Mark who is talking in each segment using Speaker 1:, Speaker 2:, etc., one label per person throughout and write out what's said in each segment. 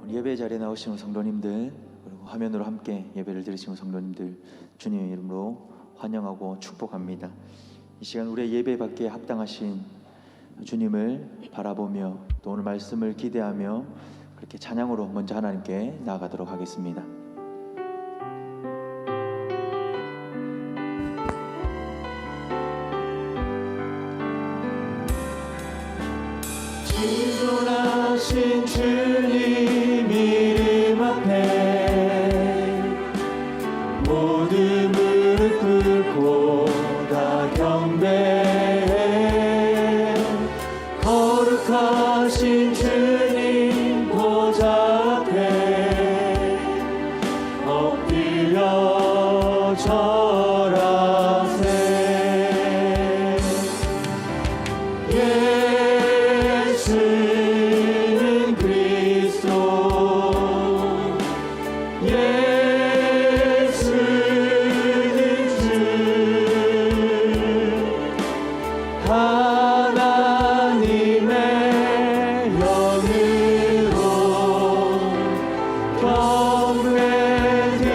Speaker 1: 예배 자리에 나오시는 성도님들, 그리고 화면으로 함께 예배를 드리시는 성도님들, 주님의 이름으로 환영하고 축복합니다. 이 시간 우리의 예배 받기에 합당하신 주님을 바라보며 또 오늘 말씀을 기대하며 그렇게 찬양으로 먼저 하나님께 나아가도록 하겠습니다. 지존하신 주님 이름 앞에 모든 무릎 꿇고 다 경배해. 거룩하신 주님 보좌 앞에 엎드려 절하세. 예수는 그리스도, 예수는 주, 하나님의 영으로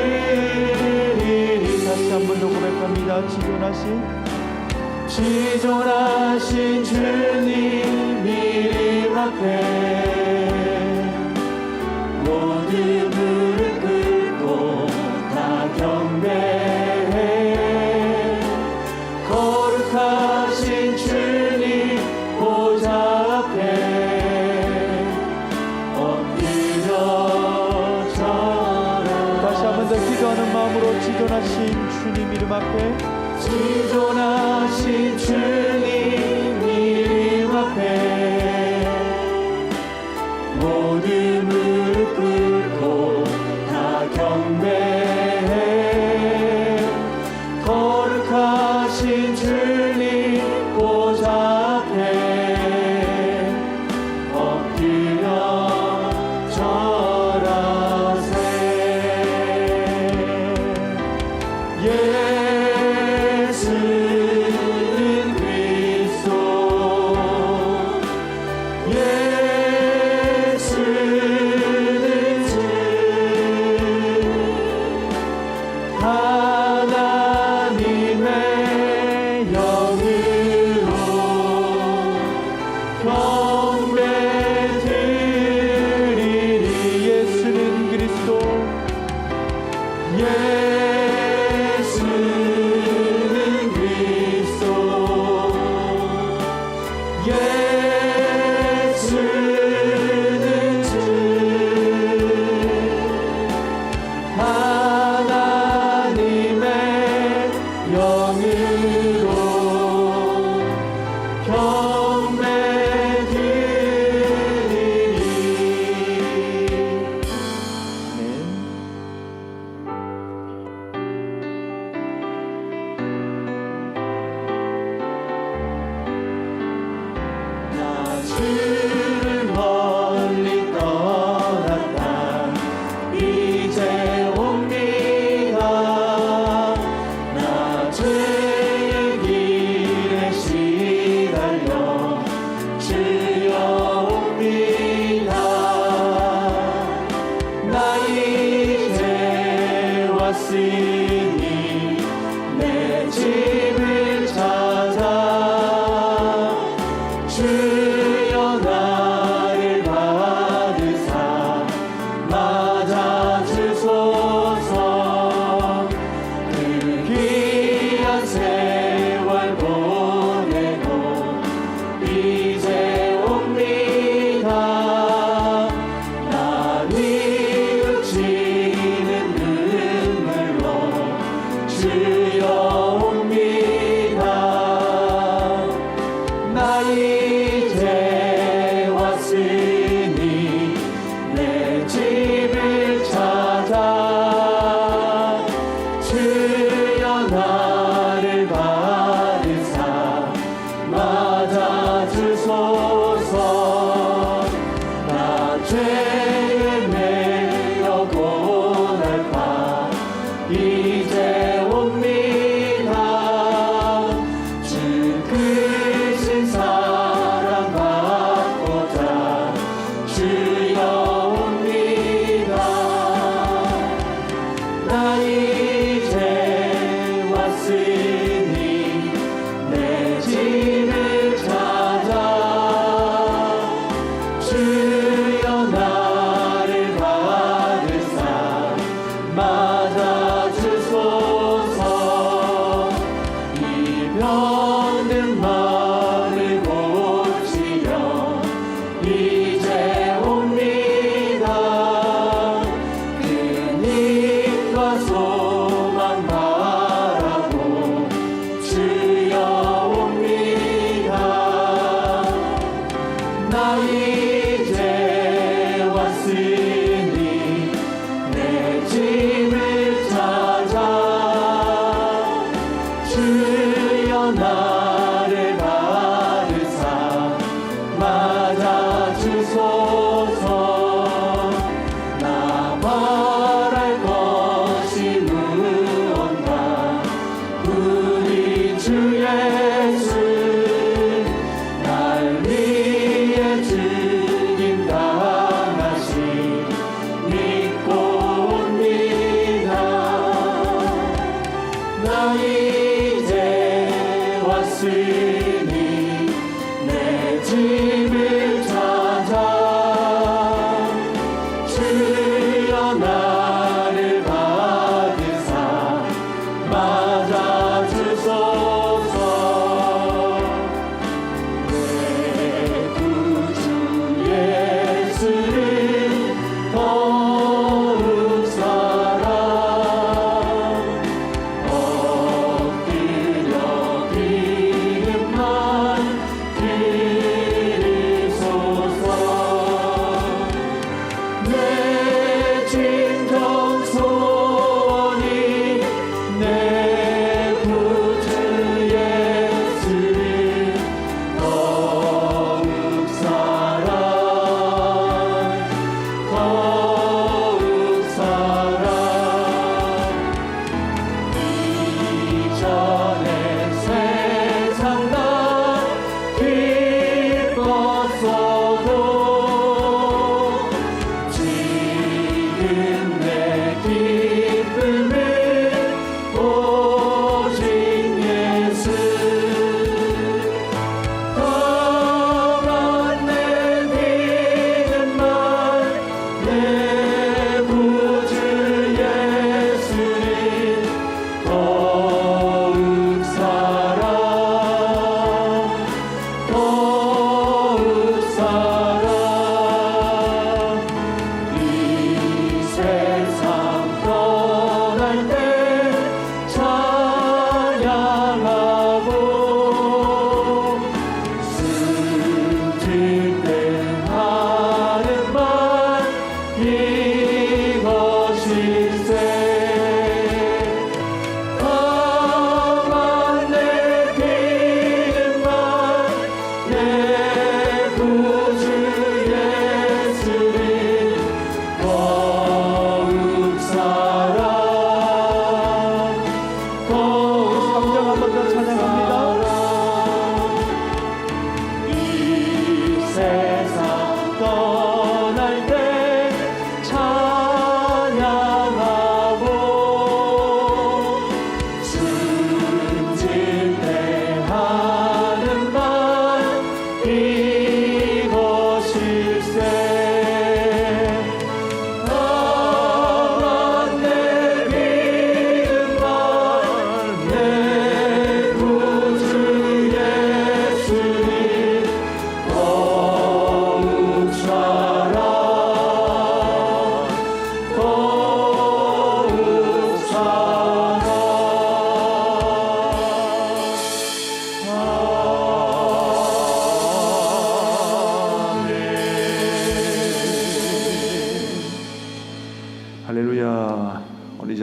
Speaker 1: 경배드리리. 다시 한 번 더 고백합니다. 지존하신 주님 이름 앞에 모든 무릎 꿇고 다 경배해. 거룩하신 주님 보좌 앞에 엎드려 절하. 다시 한 번 더 기도하는 마음으로 지존하신 주님 이름 앞에, 지존하신 주님 이름 앞에 모든 무릎 꿇고 다 경배해. 거룩하신 주님 보좌 앞에 엎드려 절하세. 예수는 그리스도,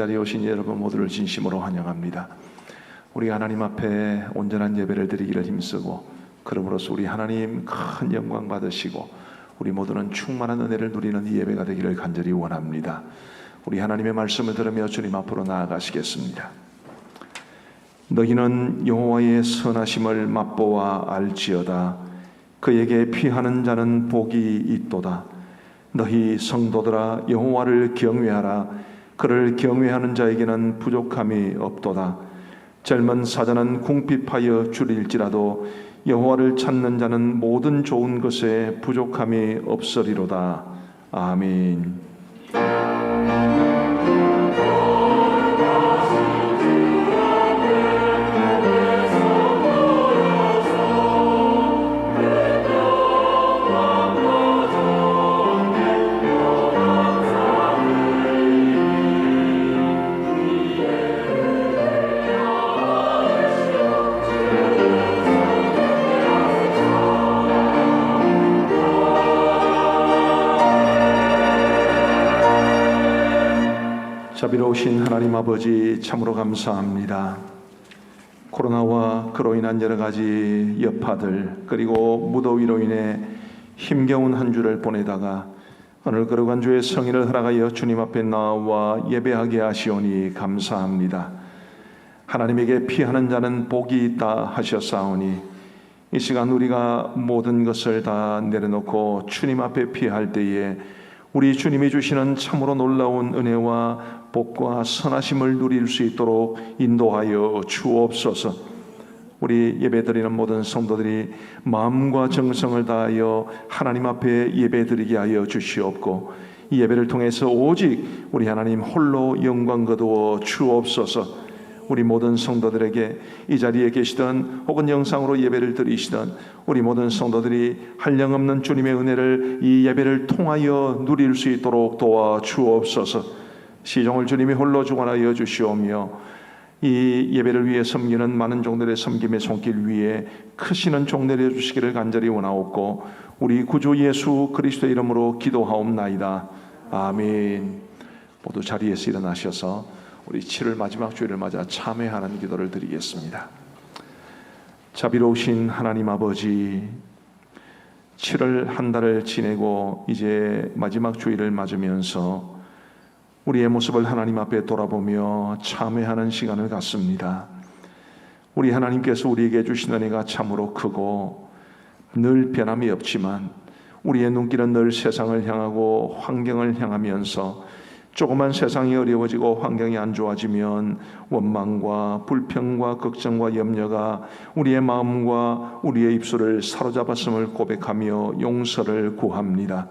Speaker 2: 자리에 오신 여러분 모두를 진심으로 환영합니다. 우리 하나님 앞에 온전한 예배를 드리기를 힘쓰고 그러므로써 우리 하나님 큰 영광 받으시고 우리 모두는 충만한 은혜를 누리는 이 예배가 되기를 간절히 원합니다. 우리 하나님의 말씀을 들으며 주님 앞으로 나아가시겠습니다. 너희는 여호와의 선하심을 맛보아 알지어다. 그에게 피하는 자는 복이 있도다. 너희 성도들아 여호와를 경외하라. 그를 경외하는 자에게는 부족함이 없도다. 젊은 사자는 궁핍하여 줄일지라도 여호와를 찾는 자는 모든 좋은 것에 부족함이 없으리로다. 아멘. 자비로우신 하나님 아버지 참으로 감사합니다. 코로나와 그로 인한 여러 가지 여파들 그리고 무더위로 인해 힘겨운 한 주를 보내다가 오늘 거룩한 주의 성인을 허락하여 주님 앞에 나와 예배하게 하시오니 감사합니다. 하나님에게 피하는 자는 복이 있다 하셨사오니 이 시간 우리가 모든 것을 다 내려놓고 주님 앞에 피할 때에 우리 주님이 주시는 참으로 놀라운 은혜와 복과 선하심을 누릴 수 있도록 인도하여 주옵소서. 우리 예배드리는 모든 성도들이 마음과 정성을 다하여 하나님 앞에 예배드리게 하여 주시옵고 이 예배를 통해서 오직 우리 하나님 홀로 영광 거두어 주옵소서. 우리 모든 성도들에게 이 자리에 계시던 혹은 영상으로 예배를 드리시던 우리 모든 성도들이 한량없는 주님의 은혜를 이 예배를 통하여 누릴 수 있도록 도와 주옵소서. 시종을 주님이 홀로 주관하여 주시오며 이 예배를 위해 섬기는 많은 종들의 섬김의 손길 위에 크시는 종 내려주시기를 간절히 원하옵고 우리 구주 예수 그리스도의 이름으로 기도하옵나이다. 아멘. 모두 자리에서 일어나셔서 우리 7월 마지막 주일을 맞아 참회하는 기도를 드리겠습니다. 자비로우신 하나님 아버지, 7월 한 달을 지내고 이제 마지막 주일을 맞으면서 우리의 모습을 하나님 앞에 돌아보며 참회하는 시간을 갖습니다. 우리 하나님께서 우리에게 주신 은혜가 참으로 크고 늘 변함이 없지만 우리의 눈길은 늘 세상을 향하고 환경을 향하면서 조그만 세상이 어려워지고 환경이 안 좋아지면 원망과 불평과 걱정과 염려가 우리의 마음과 우리의 입술을 사로잡았음을 고백하며 용서를 구합니다.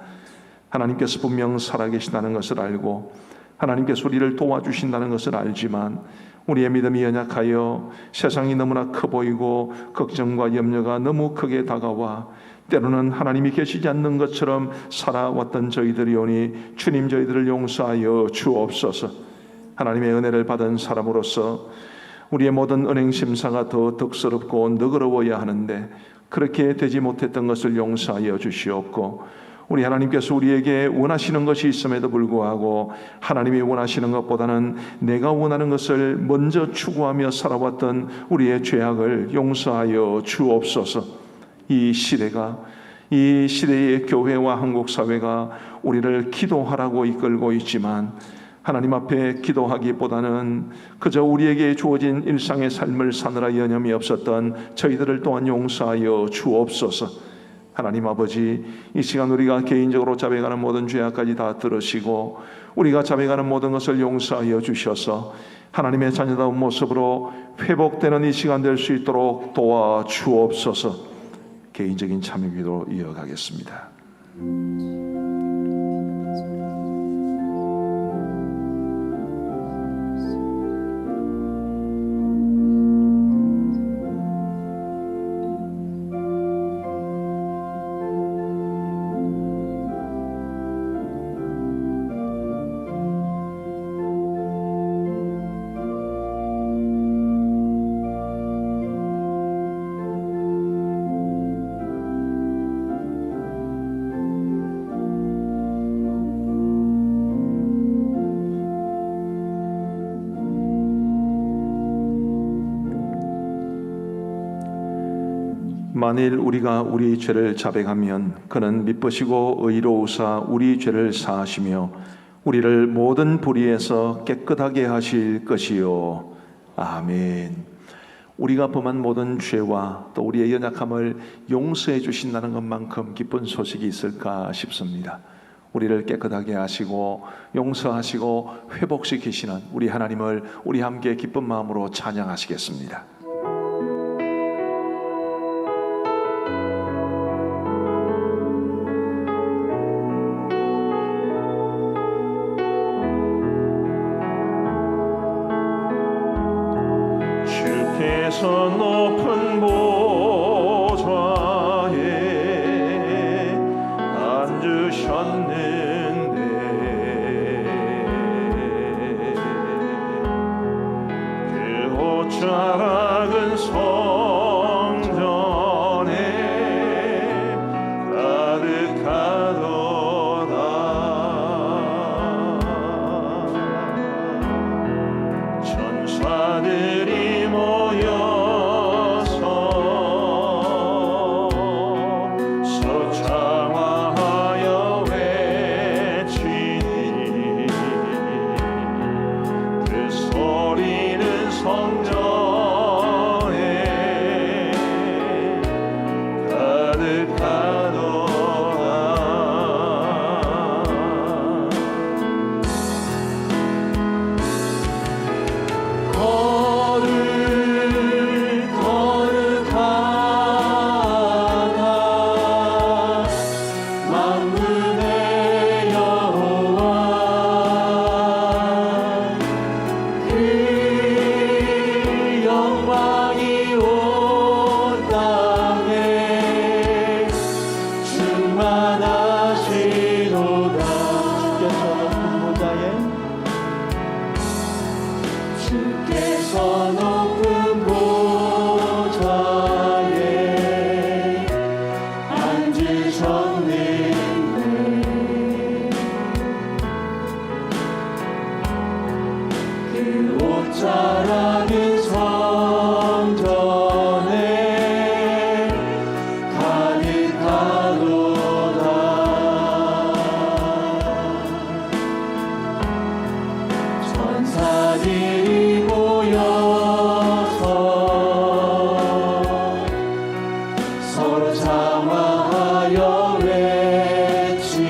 Speaker 2: 하나님께서 분명 살아계시다는 것을 알고 하나님께서 우리를 도와주신다는 것을 알지만 우리의 믿음이 연약하여 세상이 너무나 커 보이고 걱정과 염려가 너무 크게 다가와 때로는 하나님이 계시지 않는 것처럼 살아왔던 저희들이오니 주님 저희들을 용서하여 주옵소서. 하나님의 은혜를 받은 사람으로서 우리의 모든 은행심사가 더 덕스럽고 너그러워야 하는데 그렇게 되지 못했던 것을 용서하여 주시옵고 우리 하나님께서 우리에게 원하시는 것이 있음에도 불구하고 하나님이 원하시는 것보다는 내가 원하는 것을 먼저 추구하며 살아왔던 우리의 죄악을 용서하여 주옵소서. 이 시대의 교회와 한국 사회가 우리를 기도하라고 이끌고 있지만 하나님 앞에 기도하기보다는 그저 우리에게 주어진 일상의 삶을 사느라 여념이 없었던 저희들을 또한 용서하여 주옵소서. 하나님 아버지, 이 시간 우리가 개인적으로 자백하는 모든 죄악까지 다 들으시고 우리가 자백하는 모든 것을 용서하여 주셔서 하나님의 자녀다운 모습으로 회복되는 이 시간 될 수 있도록 도와 주옵소서. 개인적인 참여 기도로 이어가겠습니다. 만일 우리가 우리 죄를 자백하면 그는 미쁘시고 의로우사 우리 죄를 사하시며 우리를 모든 불의에서 깨끗하게 하실 것이요. 아멘. 우리가 범한 모든 죄와 또 우리의 연약함을 용서해 주신다는 것만큼 기쁜 소식이 있을까 싶습니다. 우리를 깨끗하게 하시고 용서하시고 회복시키시는 우리 하나님을 우리 함께 기쁜 마음으로 찬양하시겠습니다.
Speaker 3: 주께서 높은 보좌에 앉으셨는데 그 옷자락은 성전에 가득하도다.
Speaker 1: 만군의 여호와 그 영광이 온 땅에 충만하시도다. 주께서 높은 보좌에 앉으셨는데 그 옷자락은 성전에 가득하도다. 천사들이 모여서 서로 장화하여 외치니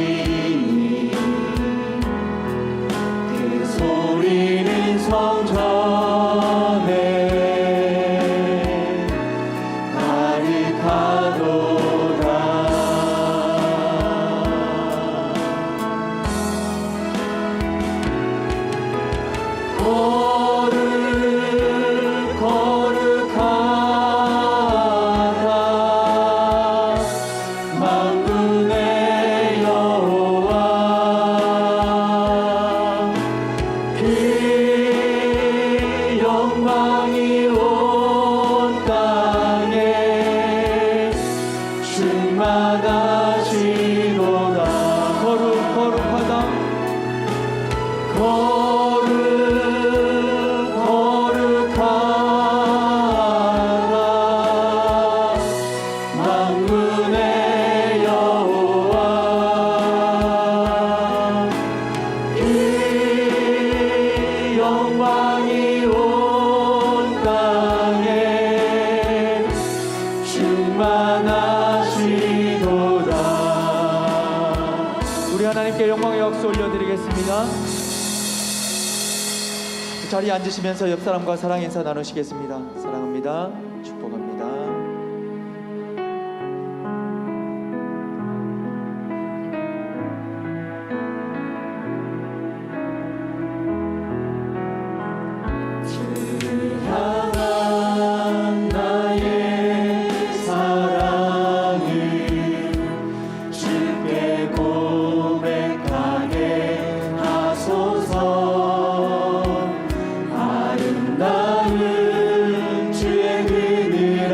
Speaker 1: 그 소리는 성전에 가득하도다. 거룩하다 만군의 여호와 그 영광이 온 땅에 충만하시도다. 거룩하다 거룩하다 만군의 여호와 그 영광이 온 땅에 충만하시도다. 우리 하나님께 영광의 박수 올려드리겠습니다. 자리에 앉으시면서 옆 사람과 사랑 인사 나누시겠습니다. 사랑합니다. 축복합니다. 주를 향한 나의 사랑을 주께 고백하게 하소서. 아름다운 주의 그늘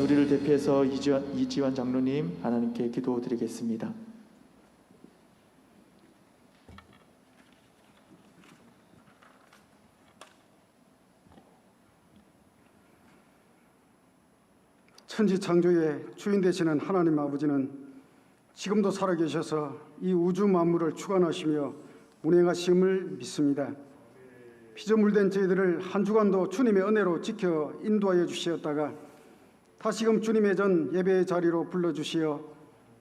Speaker 1: 우리를 대표해서 이지환 장로님 하나님께 기도드리겠습니다.
Speaker 4: 천지 창조의 주인 되시는 하나님 아버지는 지금도 살아계셔서 이 우주 만물을 주관하시며 운행하심을 믿습니다. 피조물된 저희들을 한 주간도 주님의 은혜로 지켜 인도하여 주시었다가 다시금 주님의 전 예배의 자리로 불러주시어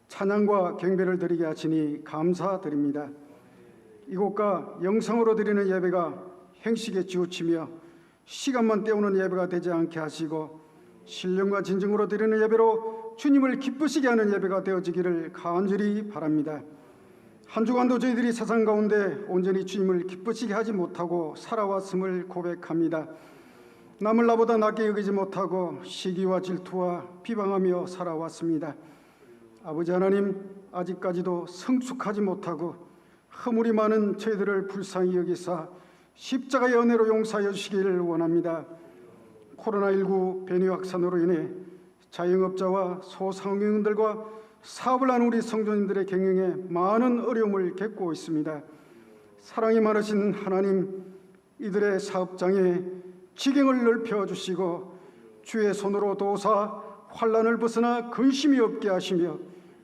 Speaker 4: 찬양과 경배를 드리게 하시니 감사드립니다. 이곳과 영성으로 드리는 예배가 행식에 치우치며 시간만 때우는 예배가 되지 않게 하시고 신령과 진정으로 드리는 예배로 주님을 기쁘시게 하는 예배가 되어지기를 간절히 바랍니다. 한 주간도 저희들이 세상 가운데 온전히 주님을 기쁘시게 하지 못하고 살아왔음을 고백합니다. 남을 나보다 낮게 여기지 못하고 시기와 질투와 비방하며 살아왔습니다. 아버지 하나님, 아직까지도 성숙하지 못하고 허물이 많은 저희들을 불쌍히 여기사 십자가의 은혜로 용서하여 주시기를 원합니다. 코로나19 변이 확산으로 인해 자영업자와 소상공인들과 사업을 하는 우리 성도님들의 경영에 많은 어려움을 겪고 있습니다. 사랑이 많으신 하나님, 이들의 사업장에 지경을 넓혀주시고 주의 손으로 도우사 환난을 벗어나 근심이 없게 하시며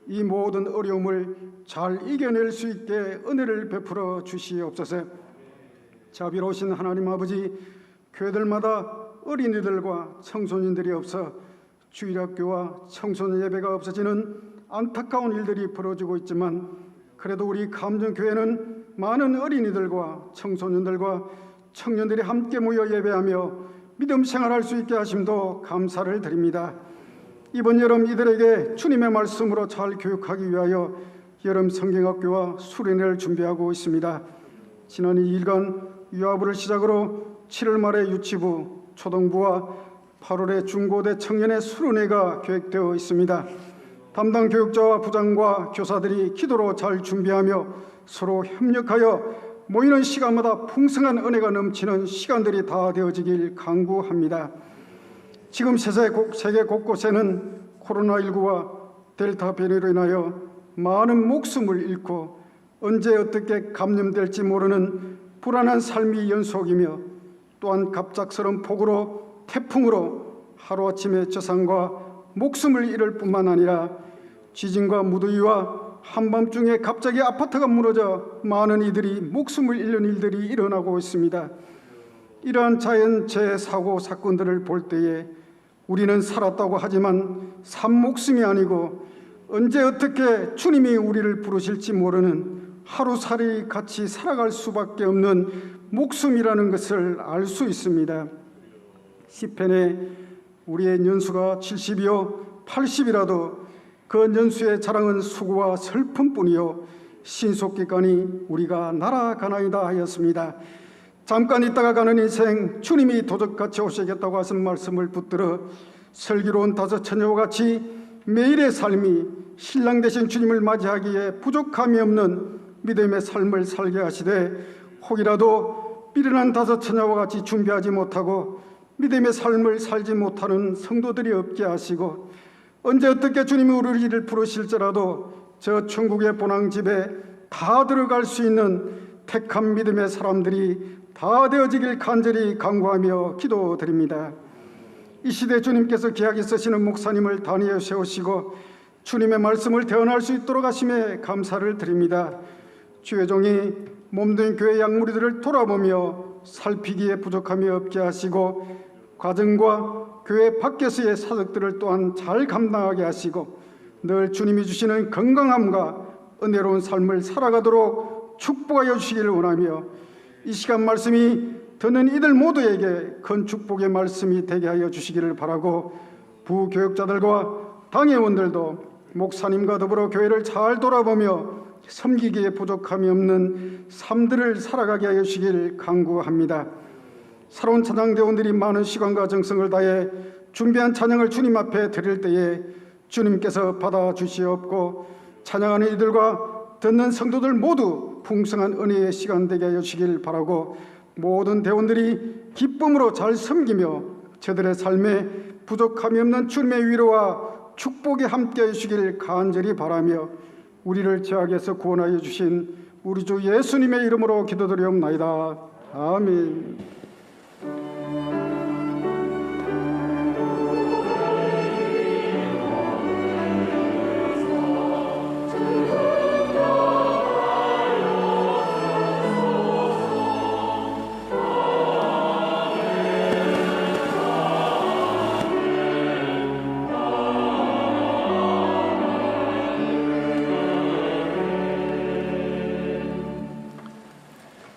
Speaker 4: 이 모든 어려움을 잘 이겨낼 수 있게 은혜를 베풀어 주시옵소서. 자비로우신 하나님 아버지, 교회들마다 어린이들과 청소년들이 없어 주일학교와 청소년 예배가 없어지는 안타까운 일들이 벌어지고 있지만 그래도 우리 감정교회는 많은 어린이들과 청소년들과 청년들이 함께 모여 예배하며 믿음 생활할 수 있게 하심도 감사를 드립니다. 이번 여름 이들에게 주님의 말씀으로 잘 교육하기 위하여 여름 성경학교와 수련회를 준비하고 있습니다. 지난 2일간 유아부를 시작으로 7월 말에 유치부, 초등부와 8월에 중고대 청년의 수련회가 계획되어 있습니다. 담당 교육자와 부장과 교사들이 기도로 잘 준비하며 서로 협력하여 모이는 시간마다 풍성한 은혜가 넘치는 시간들이 다 되어지길 간구합니다. 지금 세계 곳곳에는 코로나19와 델타 변이로 인하여 많은 목숨을 잃고 언제 어떻게 감염될지 모르는 불안한 삶이 연속이며 또한 갑작스러운 폭우로 태풍으로 하루아침에 재산과 목숨을 잃을 뿐만 아니라 지진과 무더위와 한밤중에 갑자기 아파트가 무너져 많은 이들이 목숨을 잃는 일들이 일어나고 있습니다. 이러한 자연재해 사고 사건들을 볼 때에 우리는 살았다고 하지만 산 목숨이 아니고 언제 어떻게 주님이 우리를 부르실지 모르는 하루살이 같이 살아갈 수밖에 없는 목숨이라는 것을 알 수 있습니다. 시편에 우리의 연수가 70이요 80이라도 그 연수의 자랑은 수고와 슬픔뿐이요 신속기간이 우리가 날아가나이다 하였습니다. 잠깐 있다가 가는 인생, 주님이 도적같이 오시겠다고 하신 말씀을 붙들어 슬기로운 다섯 처녀와 같이 매일의 삶이 신랑 되신 주님을 맞이하기에 부족함이 없는 믿음의 삶을 살게 하시되 혹이라도 미련한 다섯 처녀와 같이 준비하지 못하고 믿음의 삶을 살지 못하는 성도들이 없게 하시고 언제 어떻게 주님이 우리를 부르실지라도 저 천국의 본향집에 다 들어갈 수 있는 택한 믿음의 사람들이 다 되어지길 간절히 간구하며 기도드립니다. 이 시대 주님께서 귀하게 쓰시는 목사님을 단위에 세우시고 주님의 말씀을 대언할 수 있도록 하심에 감사를 드립니다. 주의 종이 몸된 교회 양무리들을 돌아보며 살피기에 부족함이 없게 하시고 과정과 교회 밖에서의 사역들을 또한 잘 감당하게 하시고 늘 주님이 주시는 건강함과 은혜로운 삶을 살아가도록 축복하여 주시기를 원하며 이 시간 말씀이 듣는 이들 모두에게 큰 축복의 말씀이 되게 하여 주시기를 바라고 부교육자들과 당회원들도 목사님과 더불어 교회를 잘 돌아보며 섬기기에 부족함이 없는 삶들을 살아가게 하여 주시기를 간구합니다. 새로운 찬양대원들이 많은 시간과 정성을 다해 준비한 찬양을 주님 앞에 드릴 때에 주님께서 받아주시옵고 찬양하는 이들과 듣는 성도들 모두 풍성한 은혜의 시간 되게 하여 주시길 바라고 모든 대원들이 기쁨으로 잘 섬기며 저들의 삶에 부족함이 없는 주님의 위로와 축복이 함께해 주시길 간절히 바라며 우리를 죄악에서 구원하여 주신 우리 주 예수님의 이름으로 기도드리옵나이다. 아멘.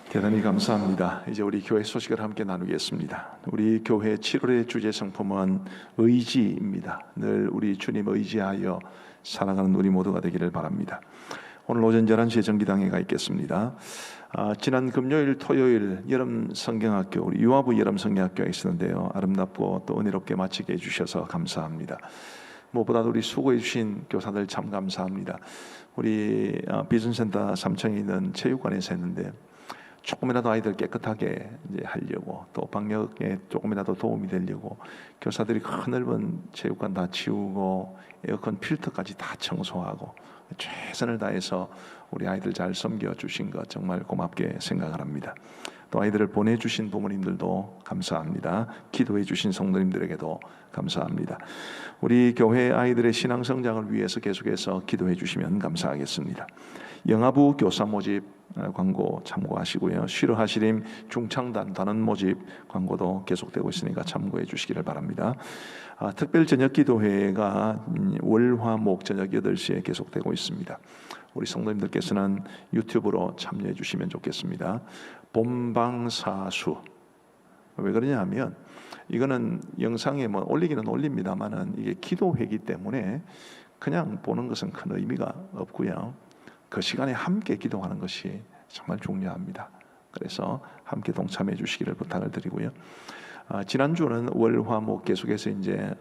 Speaker 2: 대단히 감사합니다. 이제 우리 교회 소식을 함께 나누겠습니다. 우리 교회 7월의 주제 성품은 의지입니다. 늘 우리 주님 의지하여 살아가는 우리 모두가 되기를 바랍니다. 오늘 오전 11시에 정기당회가 있겠습니다. 지난 금요일, 토요일 여름 성경학교, 우리 유아부 여름 성경학교가 있었는데요. 아름답고 또 은혜롭게 마치게 해주셔서 감사합니다. 무엇보다도 우리 수고해 주신 교사들 참 감사합니다. 우리 비전센터 3층에 있는 체육관에서 했는데 조금이라도 아이들 깨끗하게 이제 하려고, 또 방역에 조금이라도 도움이 되려고 교사들이 큰 넓은 체육관 다 치우고 에어컨 필터까지 다 청소하고 최선을 다해서 우리 아이들 잘 섬겨 주신 것 정말 고맙게 생각을 합니다. 또 아이들을 보내주신 부모님들도 감사합니다. 기도해 주신 성도님들에게도 감사합니다. 우리 교회 아이들의 신앙 성장을 위해서 계속해서 기도해 주시면 감사하겠습니다. 영아부 교사 모집 광고 참고하시고요. 쉬러하시림 중창단 단원 모집 광고도 계속되고 있으니까 참고해 주시기를 바랍니다. 특별 저녁 기도회가 월화목 저녁 8시에 계속되고 있습니다. 우리 성도님들께서는 유튜브로 참여해 주시면 좋겠습니다. 본방사수. 왜 그러냐면 이거는 영상에 뭐 올리기는 올립니다만은 이게 기도회이기 때문에 그냥 보는 것은 큰 의미가 없고요. 그 시간에 함께 기도하는 것이 정말 중요합니다. 그래서 함께 동참해 주시기를 부탁을 드리고요. 지난주는 월화목 계속해서 이제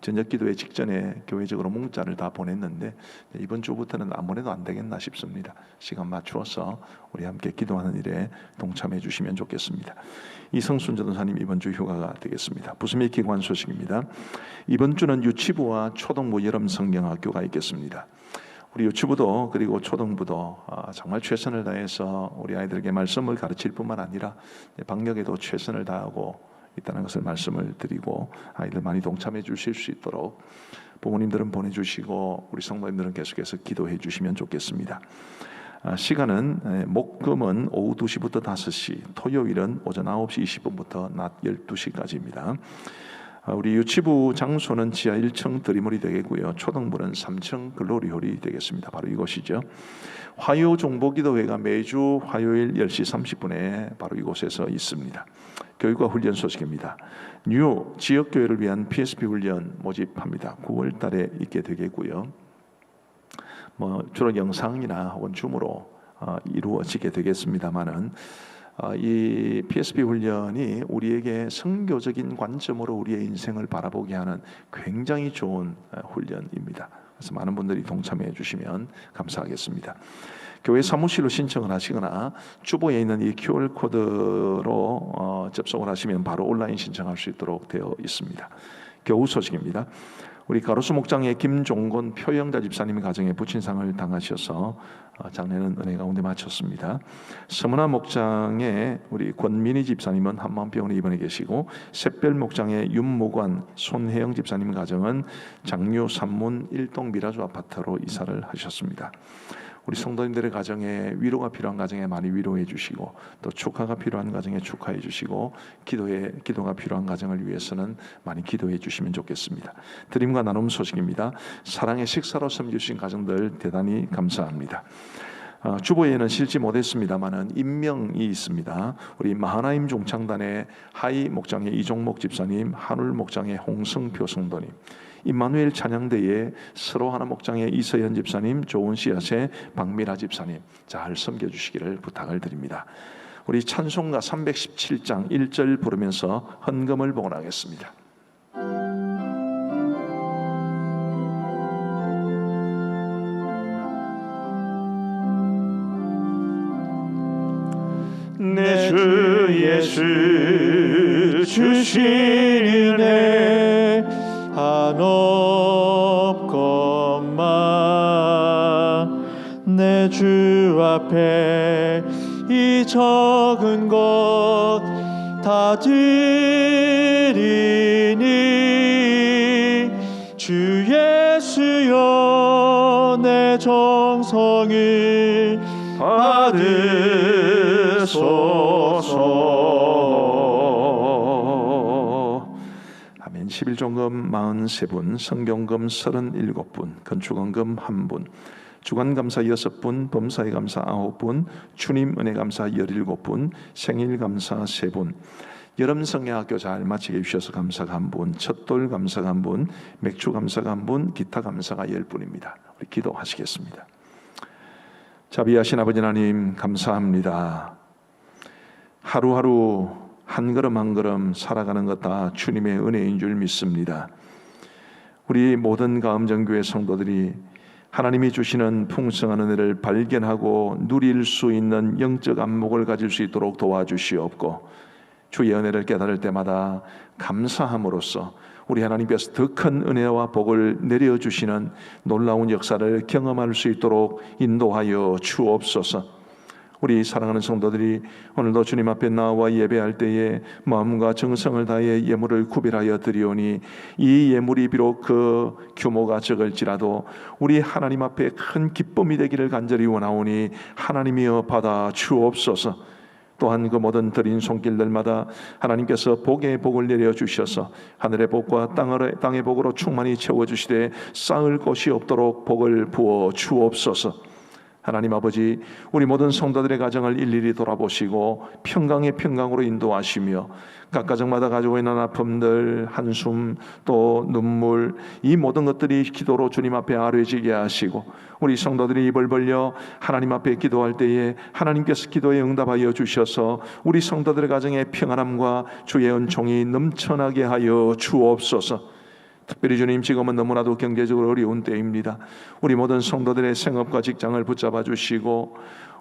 Speaker 2: 저녁 기도회 직전에 교회적으로 문자를 다 보냈는데 이번 주부터는 안 보내도 안 되겠나 싶습니다. 시간 맞추어서 우리 함께 기도하는 일에 동참해 주시면 좋겠습니다. 이성순 전도사님 이번 주 휴가가 되겠습니다. 부수미 기관 소식입니다. 이번 주는 유치부와 초등부 여름 성경학교가 있겠습니다. 우리 유치부도 그리고 초등부도 정말 최선을 다해서 우리 아이들에게 말씀을 가르칠 뿐만 아니라 방역에도 최선을 다하고 있다는 것을 말씀을 드리고 아이들 많이 동참해 주실 수 있도록 부모님들은 보내주시고 우리 성도님들은 계속해서 기도해 주시면 좋겠습니다. 시간은 목금은 오후 2시부터 5시, 토요일은 오전 9시 20분부터 낮 12시까지입니다. 우리 유치부 장소는 지하 1층 드리몰이 되겠고요. 초등부는 3층 글로리홀이 되겠습니다. 바로 이곳이죠. 화요 종보기도회가 매주 화요일 10시 30분에 바로 이곳에서 있습니다. 교육과 훈련 소식입니다. 뉴욕 지역교회를 위한 PSP 훈련 모집합니다. 9월 달에 있게 되겠고요. 주로 영상이나 혹은 줌으로 이루어지게 되겠습니다만은 이 PSP 훈련이 우리에게 선교적인 관점으로 우리의 인생을 바라보게 하는 굉장히 좋은 훈련입니다. 그래서 많은 분들이 동참해 주시면 감사하겠습니다. 교회 사무실로 신청을 하시거나 주보에 있는 이 QR코드로 접속을 하시면 바로 온라인 신청할 수 있도록 되어 있습니다. 교우 소식입니다. 우리 가로수 목장의 김종건 표영자 집사님 가정에 부친상을 당하셔서 장례는 은혜 가운데 마쳤습니다. 서문화 목장의 우리 권민희 집사님은 한마음병원에 입원해 계시고 샛별 목장의 윤무관 손혜영 집사님 가정은 장류 산문 1동 미라주 아파트로 이사를 하셨습니다. 우리 성도님들의 가정에 위로가 필요한 가정에 많이 위로해 주시고 또 축하가 필요한 가정에 축하해 주시고 기도가 필요한 가정을 위해서는 많이 기도해 주시면 좋겠습니다. 드림과 나눔 소식입니다. 사랑의 식사로 섬겨주신 가정들 대단히 감사합니다. 주보에는 실지 못했습니다만은 임명이 있습니다. 우리 마하나임 종창단의 하이 목장의 이종목 집사님, 한울 목장의 홍승표 성도님, 임마누엘 찬양대의 서로하나 목장의 이서연 집사님, 좋은 씨앗의 박미라 집사님 잘 섬겨주시기를 부탁을 드립니다. 우리 찬송가 317장 1절 부르면서 헌금을 봉헌하겠습니다.
Speaker 3: 내 주 예수 주신 은혜 없건만 내 주 앞에 이 적은 것 다 드리니 주 예수여 내 정성을 받으소서.
Speaker 2: 아멘. 11종금 43분, 성경금 37분, 건축원금 1분, 주간감사 6분, 범사의 감사 9분, 주님 은혜 감사 17분, 생일 감사 3분, 여름 성야학교 잘 마치게 해주셔서 감사가 1분, 첫돌 감사가 1분, 맥주 감사가 1분, 기타 감사가 10분입니다. 우리 기도하시겠습니다. 자비하신 아버지 하나님 감사합니다. 하루하루 한 걸음 한 걸음 살아가는 것 다 주님의 은혜인 줄 믿습니다. 우리 모든 가음정교회 성도들이 하나님이 주시는 풍성한 은혜를 발견하고 누릴 수 있는 영적 안목을 가질 수 있도록 도와주시옵고, 주의 은혜를 깨달을 때마다 감사함으로써 우리 하나님께서 더 큰 은혜와 복을 내려주시는 놀라운 역사를 경험할 수 있도록 인도하여 주옵소서. 우리 사랑하는 성도들이 오늘도 주님 앞에 나와 예배할 때에 마음과 정성을 다해 예물을 구별하여 드리오니, 이 예물이 비록 그 규모가 적을지라도 우리 하나님 앞에 큰 기쁨이 되기를 간절히 원하오니 하나님이여 받아 주옵소서. 또한 그 모든 드린 손길들마다 하나님께서 복의 복을 내려주셔서 하늘의 복과 땅의 복으로 충만히 채워주시되 쌓을 곳이 없도록 복을 부어 주옵소서. 하나님 아버지, 우리 모든 성도들의 가정을 일일이 돌아보시고 평강의 평강으로 인도하시며 각 가정마다 가지고 있는 아픔들, 한숨, 또 눈물, 이 모든 것들이 기도로 주님 앞에 아뢰지게 하시고, 우리 성도들이 입을 벌려 하나님 앞에 기도할 때에 하나님께서 기도에 응답하여 주셔서 우리 성도들의 가정에 평안함과 주의 은총이 넘쳐나게 하여 주옵소서. 특별히 주님, 지금은 너무나도 경제적으로 어려운 때입니다. 우리 모든 성도들의 생업과 직장을 붙잡아 주시고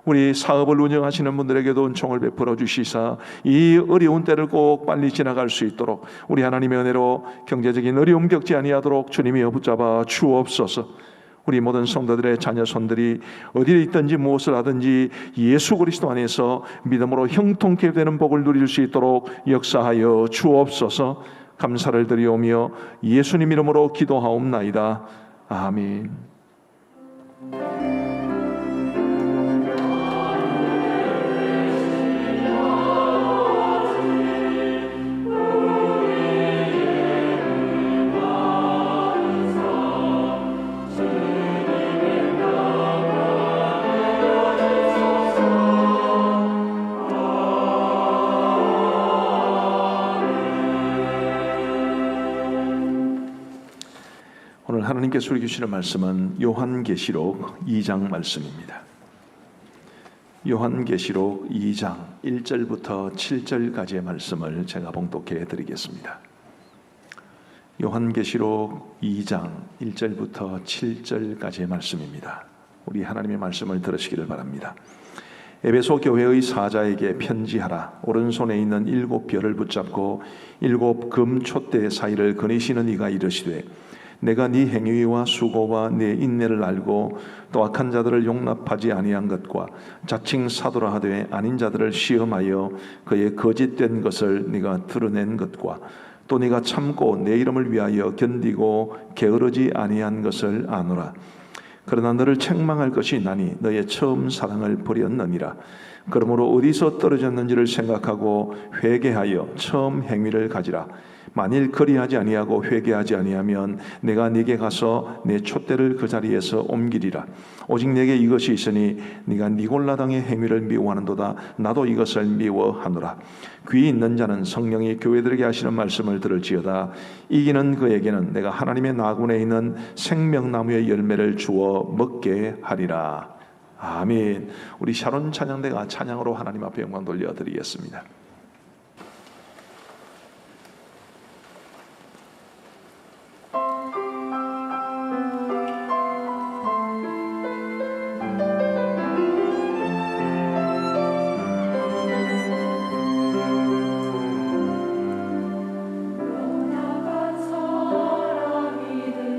Speaker 2: 우리 사업을 운영하시는 분들에게도 은총을 베풀어 주시사 이 어려운 때를 꼭 빨리 지나갈 수 있도록 우리 하나님의 은혜로 경제적인 어려움 겪지 아니하도록 주님이 붙잡아 주옵소서. 우리 모든 성도들의 자녀 손들이 어디에 있든지 무엇을 하든지 예수 그리스도 안에서 믿음으로 형통케 되는 복을 누릴 수 있도록 역사하여 주옵소서. 감사를 드리오며 예수님 이름으로 기도하옵나이다. 아멘. 오늘 하나님께서 우리에게 주시는 말씀은 요한계시록 2장 말씀입니다. 요한계시록 2장 1절부터 7절까지의 말씀을 제가 봉독해 드리겠습니다. 요한계시록 2장 1절부터 7절까지의 말씀입니다. 우리 하나님의 말씀을 들으시기를 바랍니다. 에베소 교회의 사자에게 편지하라. 오른손에 있는 7 별을 붙잡고 7 금 촛대 사이를 거니시는 이가 이르시되, 내가 네 행위와 수고와 네 인내를 알고 또 악한 자들을 용납하지 아니한 것과 자칭 사도라 하되 아닌 자들을 시험하여 그의 거짓된 것을 네가 드러낸 것과 또 네가 참고 내 이름을 위하여 견디고 게으르지 아니한 것을 아노라. 그러나 너를 책망할 것이 나니 너의 처음 사랑을 버렸느니라. 그러므로 어디서 떨어졌는지를 생각하고 회개하여 처음 행위를 가지라. 만일 그리하지 아니하고 회개하지 아니하면 내가 네게 가서 내 촛대를 그 자리에서 옮기리라. 오직 내게 이것이 있으니 네가 니골라 당의 행위를 미워하는도다. 나도 이것을 미워하노라. 귀 있는 자는 성령이 교회들에게 하시는 말씀을 들을지어다. 이기는 그에게는 내가 하나님의 나군에 있는 생명나무의 열매를 주어 먹게 하리라. 아멘. 우리 샤론 찬양대가 찬양으로 하나님 앞에 영광 돌려드리겠습니다.
Speaker 5: 연약한 사람이 되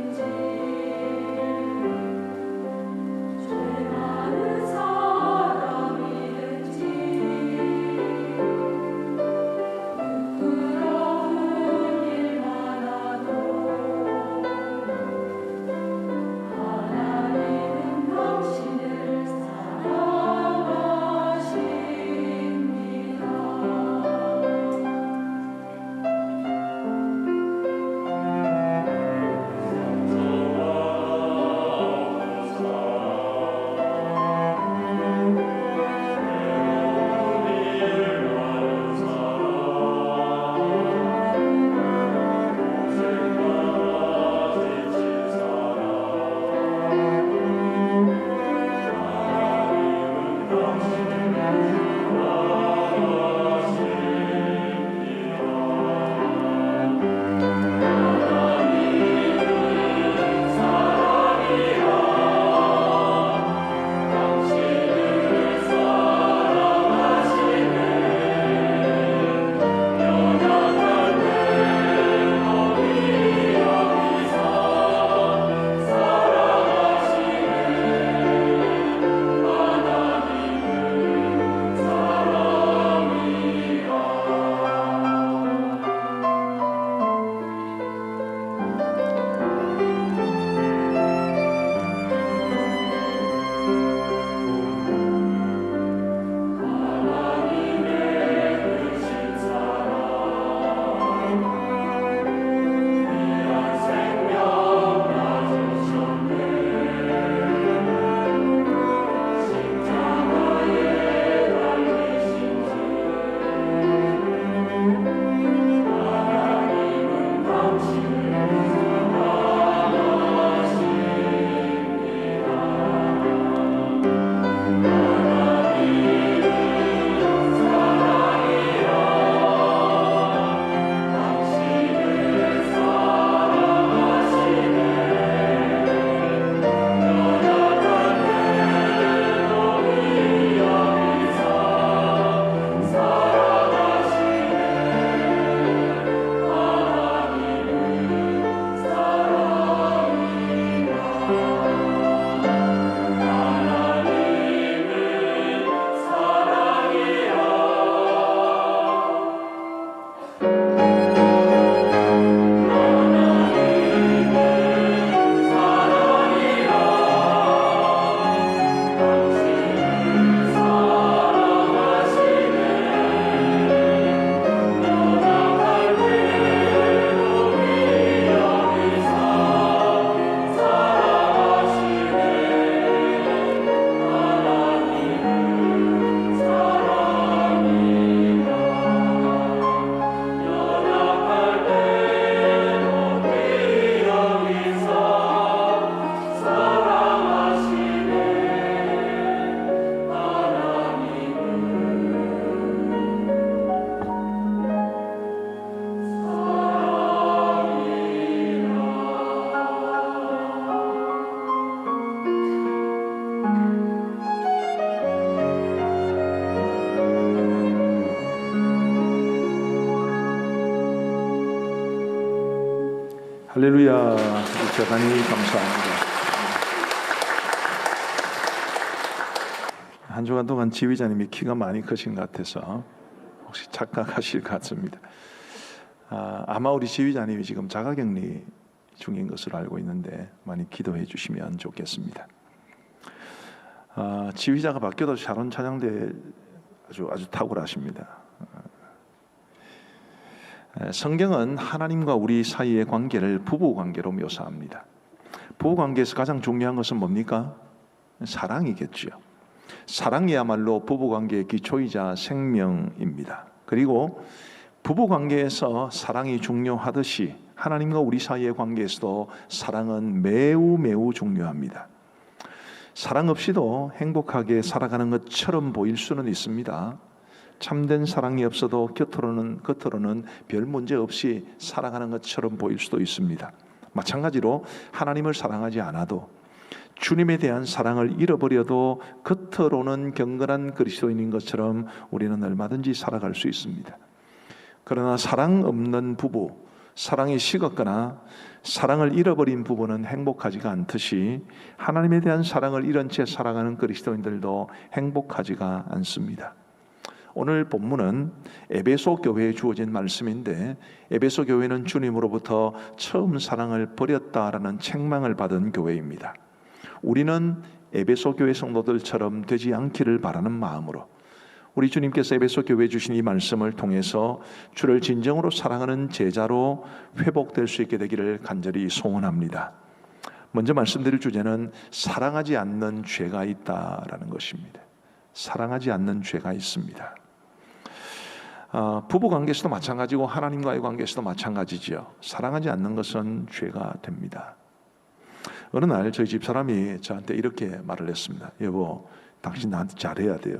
Speaker 2: 할렐루야. 대단히 감사합니다. 한 주간 동안 지휘자님이 키가 많이 크신 것 같아서 혹시 착각하실 것 같습니다. 아마 우리 지휘자님이 지금 자가격리 중인 것으로 알고 있는데 많이 기도해 주시면 좋겠습니다. 지휘자가 바뀌어도 샤론 찬양대 아주 탁월하십니다. 성경은 하나님과 우리 사이의 관계를 부부 관계로 묘사합니다. 부부 관계에서 가장 중요한 것은 뭡니까? 사랑이겠죠. 사랑이야말로 부부 관계의 기초이자 생명입니다. 그리고 부부 관계에서 사랑이 중요하듯이 하나님과 우리 사이의 관계에서도 사랑은 매우 중요합니다. 사랑 없이도 행복하게 살아가는 것처럼 보일 수는 있습니다. 참된 사랑이 없어도 겉으로는 별 문제 없이 살아가는 것처럼 보일 수도 있습니다. 마찬가지로 하나님을 사랑하지 않아도 주님에 대한 사랑을 잃어버려도 겉으로는 경건한 그리스도인인 것처럼 우리는 얼마든지 살아갈 수 있습니다. 그러나 사랑 없는 부부, 사랑이 식었거나 사랑을 잃어버린 부부는 행복하지가 않듯이 하나님에 대한 사랑을 잃은 채 살아가는 그리스도인들도 행복하지가 않습니다. 오늘 본문은 에베소 교회에 주어진 말씀인데 에베소 교회는 주님으로부터 처음 사랑을 버렸다라는 책망을 받은 교회입니다. 우리는 에베소 교회 성도들처럼 되지 않기를 바라는 마음으로 우리 주님께서 에베소 교회에 주신 이 말씀을 통해서 주를 진정으로 사랑하는 제자로 회복될 수 있게 되기를 간절히 소원합니다. 먼저 말씀드릴 주제는 사랑하지 않는 죄가 있다라는 것입니다. 사랑하지 않는 죄가 있습니다. 부부 관계에서도 마찬가지고 하나님과의 관계에서도 마찬가지지요. 사랑하지 않는 것은 죄가 됩니다. 어느 날 저희 집사람이 저한테 이렇게 말을 했습니다. 여보, 당신 나한테 잘해야 돼요.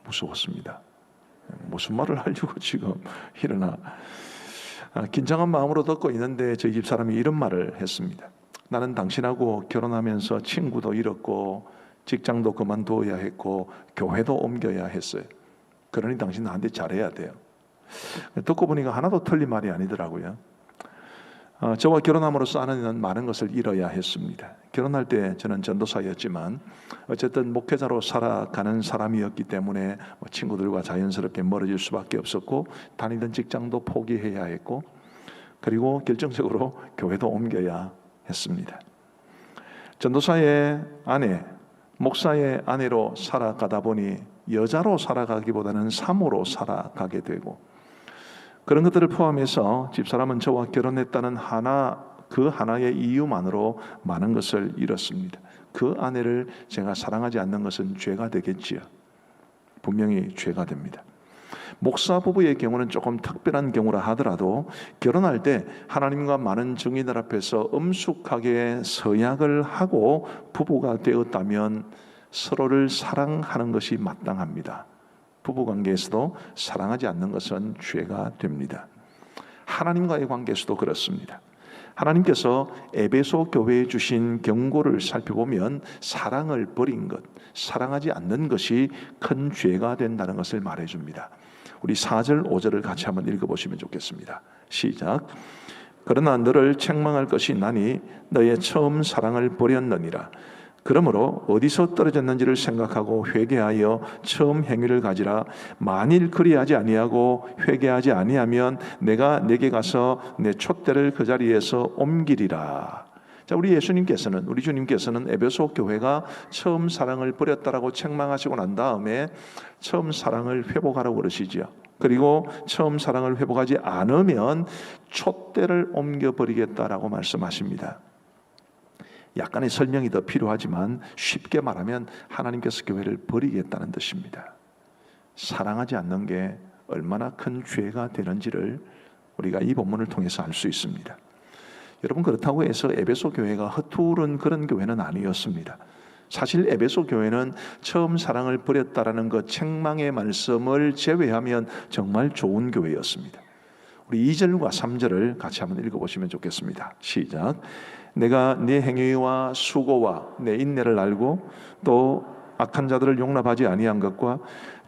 Speaker 2: 무서웠습니다. 무슨 말을 하려고 지금 일어나 긴장한 마음으로 듣고 있는데 저희 집사람이 이런 말을 했습니다. 나는 당신하고 결혼하면서 친구도 잃었고 직장도 그만두어야 했고 교회도 옮겨야 했어요. 그러니 당신 나한테 잘해야 돼요. 듣고 보니까 하나도 틀린 말이 아니더라고요. 저와 결혼함으로써 아내는 많은 것을 잃어야 했습니다. 결혼할 때 저는 전도사였지만 어쨌든 목회자로 살아가는 사람이었기 때문에 친구들과 자연스럽게 멀어질 수밖에 없었고 다니던 직장도 포기해야 했고 그리고 결정적으로 교회도 옮겨야 했습니다. 전도사의 아내, 목사의 아내로 살아가다 보니 여자로 살아가기보다는 사모로 살아가게 되고 그런 것들을 포함해서 집사람은 저와 결혼했다는 그 하나의 이유만으로 많은 것을 잃었습니다. 그 아내를 제가 사랑하지 않는 것은 죄가 되겠지요. 분명히 죄가 됩니다. 목사 부부의 경우는 조금 특별한 경우라 하더라도 결혼할 때 하나님과 많은 증인들 앞에서 엄숙하게 서약을 하고 부부가 되었다면 서로를 사랑하는 것이 마땅합니다. 부부관계에서도 사랑하지 않는 것은 죄가 됩니다. 하나님과의 관계에서도 그렇습니다. 하나님께서 에베소 교회에 주신 경고를 살펴보면 사랑을 버린 것, 사랑하지 않는 것이 큰 죄가 된다는 것을 말해줍니다. 우리 4절, 5절을 같이 한번 읽어보시면 좋겠습니다. 시작. 그러나 너를 책망할 것이 나니 너의 처음 사랑을 버렸느니라. 그러므로 어디서 떨어졌는지를 생각하고 회개하여 처음 행위를 가지라. 만일 그리하지 아니하고 회개하지 아니하면 내가 내게 가서 내 촛대를 그 자리에서 옮기리라. 자, 우리 주님께서는 에베소 교회가 처음 사랑을 버렸다라고 책망하시고 난 다음에 처음 사랑을 회복하라고 그러시지요. 그리고 처음 사랑을 회복하지 않으면 촛대를 옮겨버리겠다라고 말씀하십니다. 약간의 설명이 더 필요하지만 쉽게 말하면 하나님께서 교회를 버리겠다는 뜻입니다. 사랑하지 않는 게 얼마나 큰 죄가 되는지를 우리가 이 본문을 통해서 알 수 있습니다. 여러분, 그렇다고 해서 에베소 교회가 허투른 그런 교회는 아니었습니다. 사실 에베소 교회는 처음 사랑을 버렸다라는 그 책망의 말씀을 제외하면 정말 좋은 교회였습니다. 우리 2절과 3절을 같이 한번 읽어보시면 좋겠습니다. 시작. 내가 네 행위와 수고와 내 인내를 알고 또 악한 자들을 용납하지 아니한 것과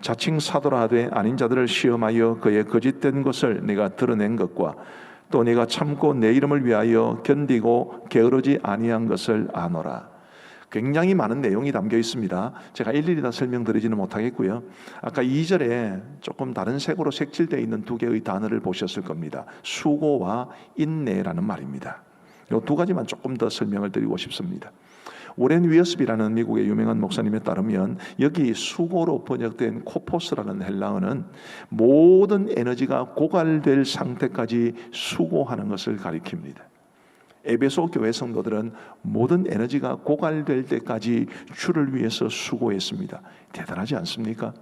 Speaker 2: 자칭 사도라 하되 아닌 자들을 시험하여 그의 거짓된 것을 내가 드러낸 것과 또 네가 참고 내 이름을 위하여 견디고 게으르지 아니한 것을 아노라. 굉장히 많은 내용이 담겨 있습니다. 제가 일일이 다 설명드리지는 못하겠고요. 아까 2절에 조금 다른 색으로 색칠되어 있는 두 개의 단어를 보셨을 겁니다. 수고와 인내라는 말입니다. 이 두 가지만 조금 더 설명을 드리고 싶습니다. 오렌 위어스비라는 미국의 유명한 목사님에 따르면 여기 수고로 번역된 코포스라는 헬라어는 모든 에너지가 고갈될 상태까지 수고하는 것을 가리킵니다. 에베소 교회 성도들은 모든 에너지가 고갈될 때까지 주를 위해서 수고했습니다. 대단하지 않습니까?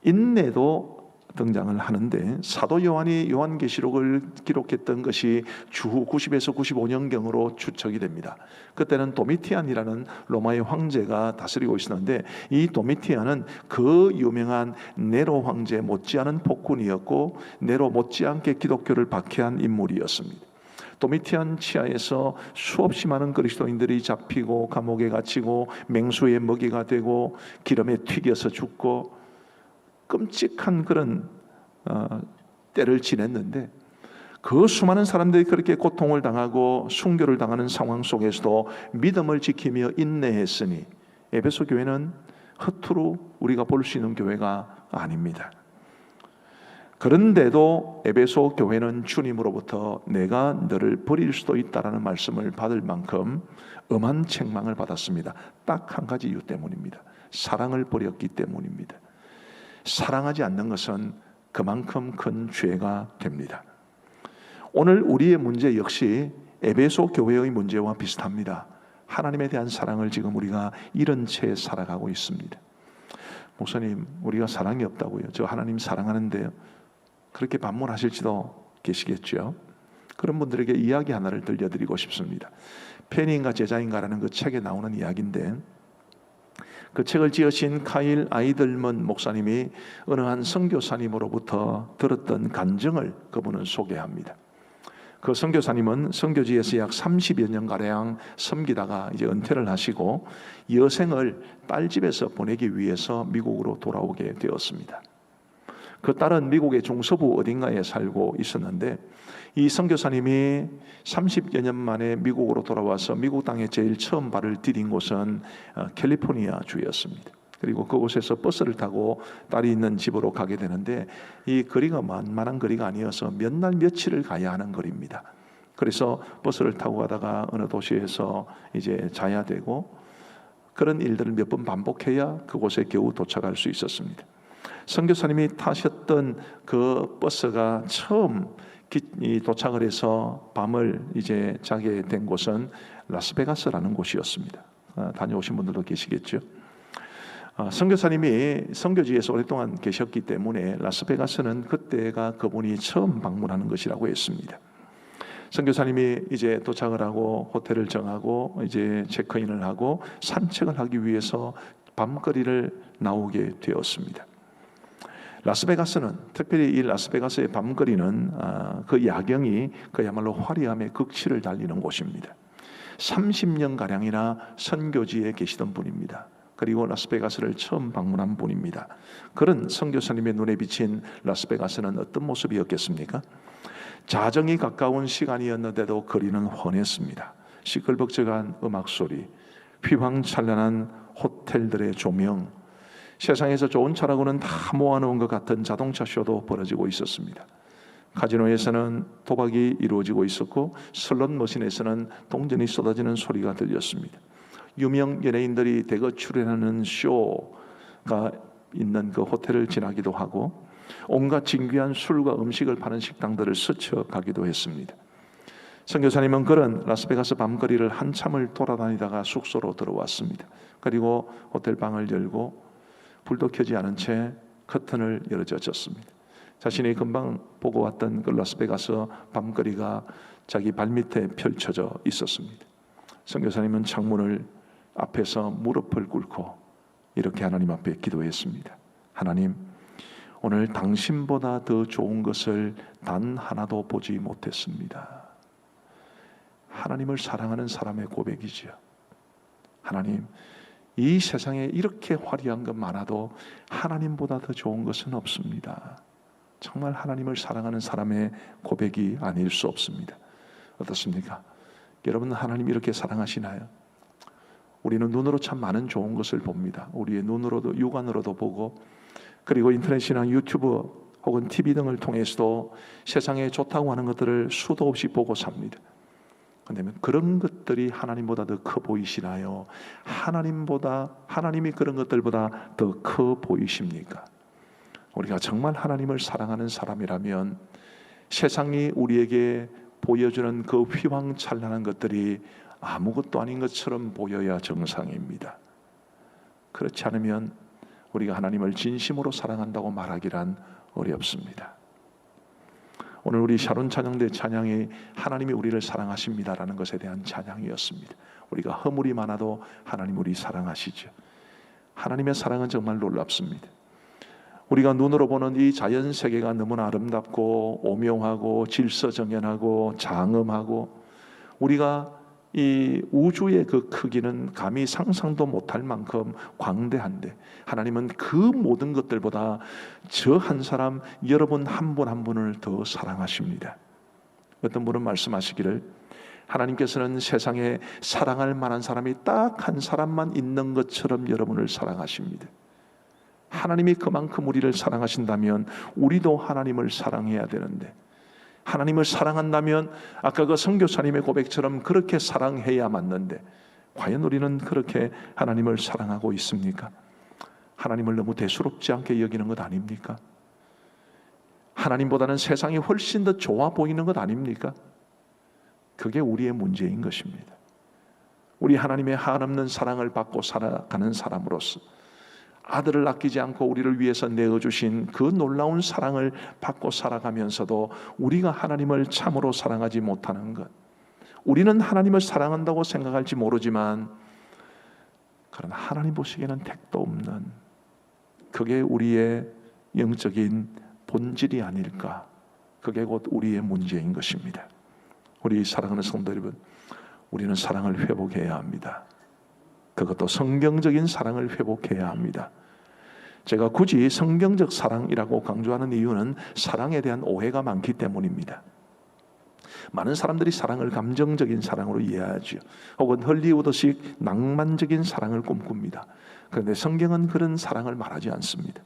Speaker 2: 인내도 등장을 하는데 사도 요한이 요한계시록을 기록했던 것이 주후 90에서 95년경으로 추측이 됩니다. 그때는 도미티안이라는 로마의 황제가 다스리고 있었는데 이 도미티안은 그 유명한 네로 황제 못지않은 폭군이었고 네로 못지않게 기독교를 박해한 인물이었습니다. 도미티안 치하에서 수없이 많은 그리스도인들이 잡히고 감옥에 갇히고 맹수의 먹이가 되고 기름에 튀겨서 죽고 끔찍한 그런 때를 지냈는데 그 수많은 사람들이 그렇게 고통을 당하고 순교를 당하는 상황 속에서도 믿음을 지키며 인내했으니 에베소 교회는 허투루 우리가 볼 수 있는 교회가 아닙니다. 그런데도 에베소 교회는 주님으로부터 내가 너를 버릴 수도 있다라는 말씀을 받을 만큼 엄한 책망을 받았습니다. 딱 한 가지 이유 때문입니다. 사랑을 버렸기 때문입니다. 사랑하지 않는 것은 그만큼 큰 죄가 됩니다. 오늘 우리의 문제 역시 에베소 교회의 문제와 비슷합니다. 하나님에 대한 사랑을 지금 우리가 잃은 채 살아가고 있습니다. 목사님, 우리가 사랑이 없다고요? 저 하나님 사랑하는데요. 그렇게 반문하실지도 계시겠죠. 그런 분들에게 이야기 하나를 들려드리고 싶습니다. 팬인가 제자인가라는 그 책에 나오는 이야기인데 그 책을 지으신 카일 아이들먼 목사님이 어느 한 선교사님으로부터 들었던 간증을 그분은 소개합니다. 그 선교사님은 선교지에서 약 30여 년가량 섬기다가 이제 은퇴를 하시고 여생을 딸집에서 보내기 위해서 미국으로 돌아오게 되었습니다. 그 딸은 미국의 중서부 어딘가에 살고 있었는데 이 선교사님이 30여 년 만에 미국으로 돌아와서 미국 땅에 제일 처음 발을 디딘 곳은 캘리포니아 주였습니다. 그리고 그곳에서 버스를 타고 딸이 있는 집으로 가게 되는데 이 거리가 만만한 거리가 아니어서 몇 날 며칠을 가야 하는 거리입니다. 그래서 버스를 타고 가다가 어느 도시에서 이제 자야 되고 그런 일들을 몇 번 반복해야 그곳에 겨우 도착할 수 있었습니다. 선교사님이 타셨던 그 버스가 처음 도착을 해서 밤을 이제 자게 된 곳은 라스베가스라는 곳이었습니다. 다녀오신 분들도 계시겠죠. 선교사님이 선교지에서 오랫동안 계셨기 때문에 라스베가스는 그때가 그분이 처음 방문하는 것이라고 했습니다. 선교사님이 이제 도착을 하고 호텔을 정하고 이제 체크인을 하고 산책을 하기 위해서 밤거리를 나오게 되었습니다. 라스베가스는 특별히 이 라스베가스의 밤거리는 그 야경이 그야말로 화려함의 극치를 달리는 곳입니다. 30년가량이나 선교지에 계시던 분입니다. 그리고 라스베가스를 처음 방문한 분입니다. 그런 선교사님의 눈에 비친 라스베가스는 어떤 모습이었겠습니까? 자정이 가까운 시간이었는데도 거리는 훤했습니다. 시끌벅적한 음악소리, 휘황찬란한 호텔들의 조명, 세상에서 좋은 차라고는 다 모아놓은 것 같은 자동차 쇼도 벌어지고 있었습니다. 카지노에서는 도박이 이루어지고 있었고 슬롯 머신에서는 동전이 쏟아지는 소리가 들렸습니다. 유명 연예인들이 대거 출연하는 쇼가 있는 그 호텔을 지나기도 하고 온갖 진귀한 술과 음식을 파는 식당들을 스쳐가기도 했습니다. 선교사님은 그런 라스베가스 밤거리를 한참을 돌아다니다가 숙소로 들어왔습니다. 그리고 호텔 방을 열고 불도 켜지 않은 채 커튼을 열어젖혔습니다. 자신이 금방 보고 왔던 그 라스베가스 밤거리가 자기 발밑에 펼쳐져 있었습니다. 선교사님은 창문을 앞에서 무릎을 꿇고 이렇게 하나님 앞에 기도했습니다. 하나님, 오늘 당신보다 더 좋은 것을 단 하나도 보지 못했습니다. 하나님을 사랑하는 사람의 고백이죠. 하나님, 이 세상에 이렇게 화려한 것 많아도 하나님보다 더 좋은 것은 없습니다. 정말 하나님을 사랑하는 사람의 고백이 아닐 수 없습니다. 어떻습니까? 여러분, 하나님 이렇게 사랑하시나요? 우리는 눈으로 참 많은 좋은 것을 봅니다. 우리의 눈으로도, 육안으로도 보고, 그리고 인터넷이나 유튜브 혹은 TV 등을 통해서도 세상에 좋다고 하는 것들을 수도 없이 보고 삽니다. 그런데 그런 것들이 하나님보다 더 커 보이시나요? 하나님이 그런 것들보다 더 커 보이십니까? 우리가 정말 하나님을 사랑하는 사람이라면 세상이 우리에게 보여주는 그 휘황찬란한 것들이 아무것도 아닌 것처럼 보여야 정상입니다. 그렇지 않으면 우리가 하나님을 진심으로 사랑한다고 말하기란 어렵습니다. 오늘 우리 샤론 찬양대 찬양이 하나님이 우리를 사랑하십니다라는 것에 대한 찬양이었습니다. 우리가 허물이 많아도 하나님 우리 사랑하시죠. 하나님의 사랑은 정말 놀랍습니다. 우리가 눈으로 보는 이 자연 세계가 너무나 아름답고 오묘하고 질서정연하고 장엄하고, 우리가 이 우주의 그 크기는 감히 상상도 못할 만큼 광대한데, 하나님은 그 모든 것들보다 저 한 사람, 여러분 한 분 한 분을 더 사랑하십니다. 어떤 분은 말씀하시기를, 하나님께서는 세상에 사랑할 만한 사람이 딱 한 사람만 있는 것처럼 여러분을 사랑하십니다. 하나님이 그만큼 우리를 사랑하신다면 우리도 하나님을 사랑해야 되는데, 하나님을 사랑한다면 아까 그 선교사님의 고백처럼 그렇게 사랑해야 맞는데, 과연 우리는 그렇게 하나님을 사랑하고 있습니까? 하나님을 너무 대수롭지 않게 여기는 것 아닙니까? 하나님보다는 세상이 훨씬 더 좋아 보이는 것 아닙니까? 그게 우리의 문제인 것입니다. 우리 하나님의 한없는 사랑을 받고 살아가는 사람으로서, 아들을 아끼지 않고 우리를 위해서 내어주신 그 놀라운 사랑을 받고 살아가면서도 우리가 하나님을 참으로 사랑하지 못하는 것, 우리는 하나님을 사랑한다고 생각할지 모르지만 그러나 하나님 보시기에는 택도 없는, 그게 우리의 영적인 본질이 아닐까, 그게 곧 우리의 문제인 것입니다. 우리 사랑하는 성도 여러분, 우리는 사랑을 회복해야 합니다. 그것도 성경적인 사랑을 회복해야 합니다. 제가 굳이 성경적 사랑이라고 강조하는 이유는 사랑에 대한 오해가 많기 때문입니다. 많은 사람들이 사랑을 감정적인 사랑으로 이해하죠. 혹은 헐리우드식 낭만적인 사랑을 꿈꿉니다. 그런데 성경은 그런 사랑을 말하지 않습니다.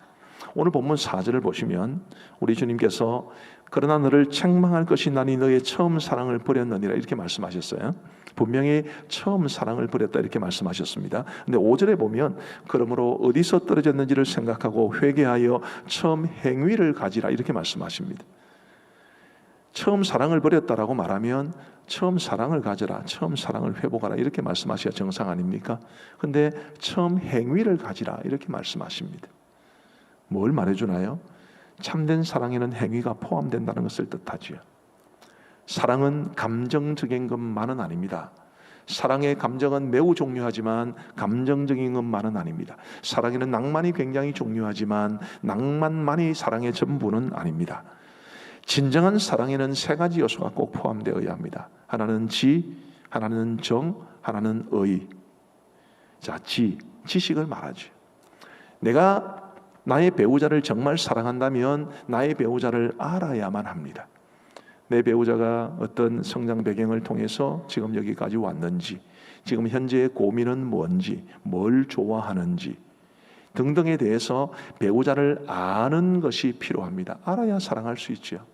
Speaker 2: 오늘 본문 4절을 보시면 우리 주님께서 그러나 너를 책망할 것이 나니 너의 처음 사랑을 버렸느니라 이렇게 말씀하셨어요. 분명히 처음 사랑을 버렸다 이렇게 말씀하셨습니다. 근데 5절에 보면 그러므로 어디서 떨어졌는지를 생각하고 회개하여 처음 행위를 가지라 이렇게 말씀하십니다. 처음 사랑을 버렸다라고 말하면 처음 사랑을 가져라, 처음 사랑을 회복하라 이렇게 말씀하셔야 정상 아닙니까? 근데 처음 행위를 가지라 이렇게 말씀하십니다. 뭘 말해주나요? 참된 사랑에는 행위가 포함된다는 것을 뜻하지요. 사랑은 감정적인 것만은 아닙니다. 사랑의 감정은 매우 중요하지만 감정적인 것만은 아닙니다. 사랑에는 낭만이 굉장히 중요하지만 낭만만이 사랑의 전부는 아닙니다. 진정한 사랑에는 세 가지 요소가 꼭 포함되어야 합니다. 하나는 지, 하나는 정, 하나는 의. 자, 지식을 말하죠. 내가 나의 배우자를 정말 사랑한다면 나의 배우자를 알아야만 합니다. 내 배우자가 어떤 성장 배경을 통해서 지금 여기까지 왔는지, 지금 현재의 고민은 뭔지, 뭘 좋아하는지 등등에 대해서 배우자를 아는 것이 필요합니다. 알아야 사랑할 수 있죠.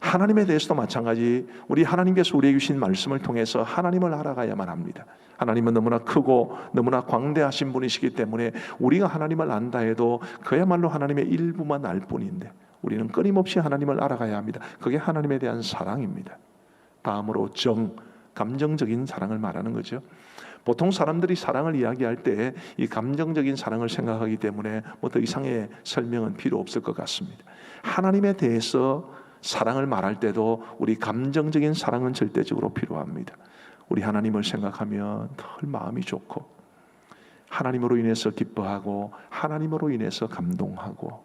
Speaker 2: 하나님에 대해서도 마찬가지, 우리 하나님께서 우리에게 주신 말씀을 통해서 하나님을 알아가야만 합니다. 하나님은 너무나 크고 너무나 광대하신 분이시기 때문에 우리가 하나님을 안다 해도 그야말로 하나님의 일부만 알 뿐인데 우리는 끊임없이 하나님을 알아가야 합니다. 그게 하나님에 대한 사랑입니다. 다음으로 정, 감정적인 사랑을 말하는 거죠. 보통 사람들이 사랑을 이야기할 때 이 감정적인 사랑을 생각하기 때문에 뭐 더 이상의 설명은 필요 없을 것 같습니다. 하나님에 대해서 사랑을 말할 때도 우리 감정적인 사랑은 절대적으로 필요합니다. 우리 하나님을 생각하면 늘 마음이 좋고 하나님으로 인해서 기뻐하고 하나님으로 인해서 감동하고,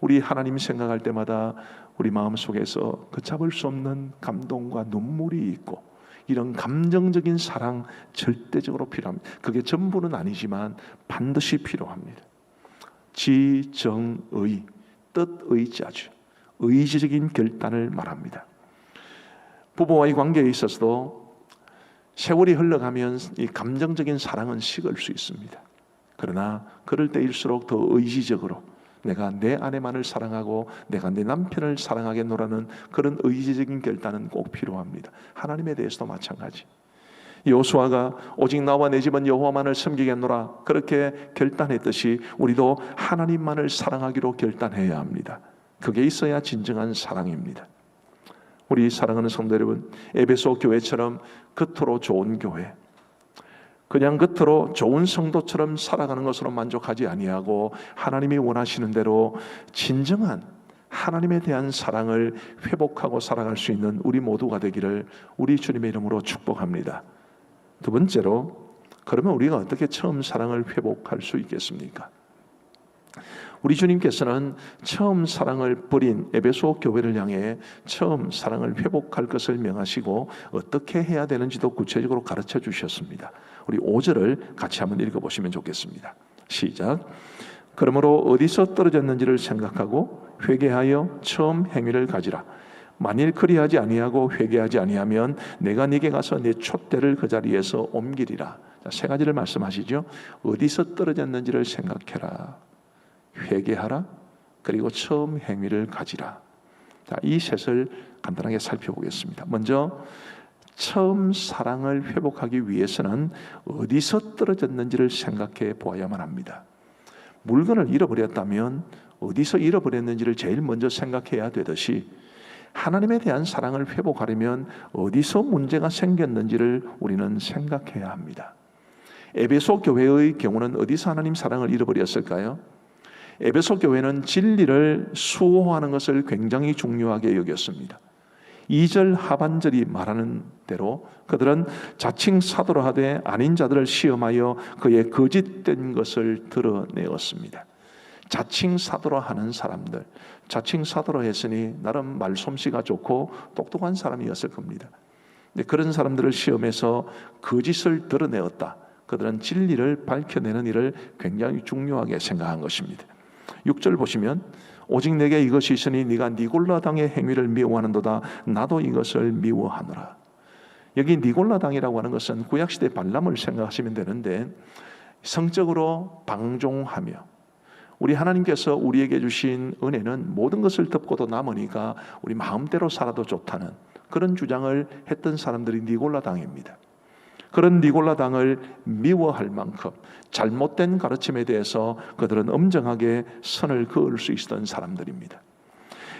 Speaker 2: 우리 하나님 생각할 때마다 우리 마음속에서 걷잡을 수 없는 감동과 눈물이 있고, 이런 감정적인 사랑 절대적으로 필요합니다. 그게 전부는 아니지만 반드시 필요합니다. 지, 정, 의, 뜻의지하죠. 의지적인 결단을 말합니다. 부부와의 관계에 있어서도 세월이 흘러가면 이 감정적인 사랑은 식을 수 있습니다. 그러나 그럴 때일수록 더 의지적으로 내가 내 아내만을 사랑하고 내가 내 남편을 사랑하겠노라는 그런 의지적인 결단은 꼭 필요합니다. 하나님에 대해서도 마찬가지. 여호수아가 오직 나와 내 집은 여호와만을 섬기겠노라 그렇게 결단했듯이 우리도 하나님만을 사랑하기로 결단해야 합니다. 그게 있어야 진정한 사랑입니다. 우리 사랑하는 성도 여러분, 에베소 교회처럼 겉으로 좋은 교회, 그냥 겉으로 좋은 성도처럼 살아가는 것으로 만족하지 아니하고 하나님이 원하시는 대로 진정한 하나님에 대한 사랑을 회복하고 살아갈 수 있는 우리 모두가 되기를 우리 주님의 이름으로 축복합니다. 두 번째로, 그러면 우리가 어떻게 처음 사랑을 회복할 수 있겠습니까? 우리 주님께서는 처음 사랑을 버린 에베소 교회를 향해 처음 사랑을 회복할 것을 명하시고 어떻게 해야 되는지도 구체적으로 가르쳐 주셨습니다. 우리 5절을 같이 한번 읽어보시면 좋겠습니다. 시작. 그러므로 어디서 떨어졌는지를 생각하고 회개하여 처음 행위를 가지라. 만일 그리하지 아니하고 회개하지 아니하면 내가 네게 가서 네 촛대를 그 자리에서 옮기리라. 세 가지를 말씀하시죠. 어디서 떨어졌는지를 생각해라. 회개하라. 그리고 처음 행위를 가지라. 자, 이 셋을 간단하게 살펴보겠습니다. 먼저 처음 사랑을 회복하기 위해서는 어디서 떨어졌는지를 생각해 보아야만 합니다. 물건을 잃어버렸다면 어디서 잃어버렸는지를 제일 먼저 생각해야 되듯이 하나님에 대한 사랑을 회복하려면 어디서 문제가 생겼는지를 우리는 생각해야 합니다. 에베소 교회의 경우는 어디서 하나님 사랑을 잃어버렸을까요? 에베소 교회는 진리를 수호하는 것을 굉장히 중요하게 여겼습니다. 2절 하반절이 말하는 대로 그들은 자칭 사도라 하되 아닌 자들을 시험하여 그의 거짓된 것을 드러내었습니다. 자칭 사도라 하는 사람들, 자칭 사도라 했으니 나름 말솜씨가 좋고 똑똑한 사람이었을 겁니다. 근데 그런 사람들을 시험해서 거짓을 드러내었다. 그들은 진리를 밝혀내는 일을 굉장히 중요하게 생각한 것입니다. 6절 보시면 오직 내게 이것이 있으니 네가 니골라 당의 행위를 미워하는도다. 나도 이것을 미워하노라. 여기 니골라 당이라고 하는 것은 구약시대 발람을 생각하시면 되는데 성적으로 방종하며 우리 하나님께서 우리에게 주신 은혜는 모든 것을 덮고도 남으니까 우리 마음대로 살아도 좋다는 그런 주장을 했던 사람들이 니골라 당입니다. 그런 니골라 당을 미워할 만큼 잘못된 가르침에 대해서 그들은 엄정하게 선을 그을 수 있었던 사람들입니다.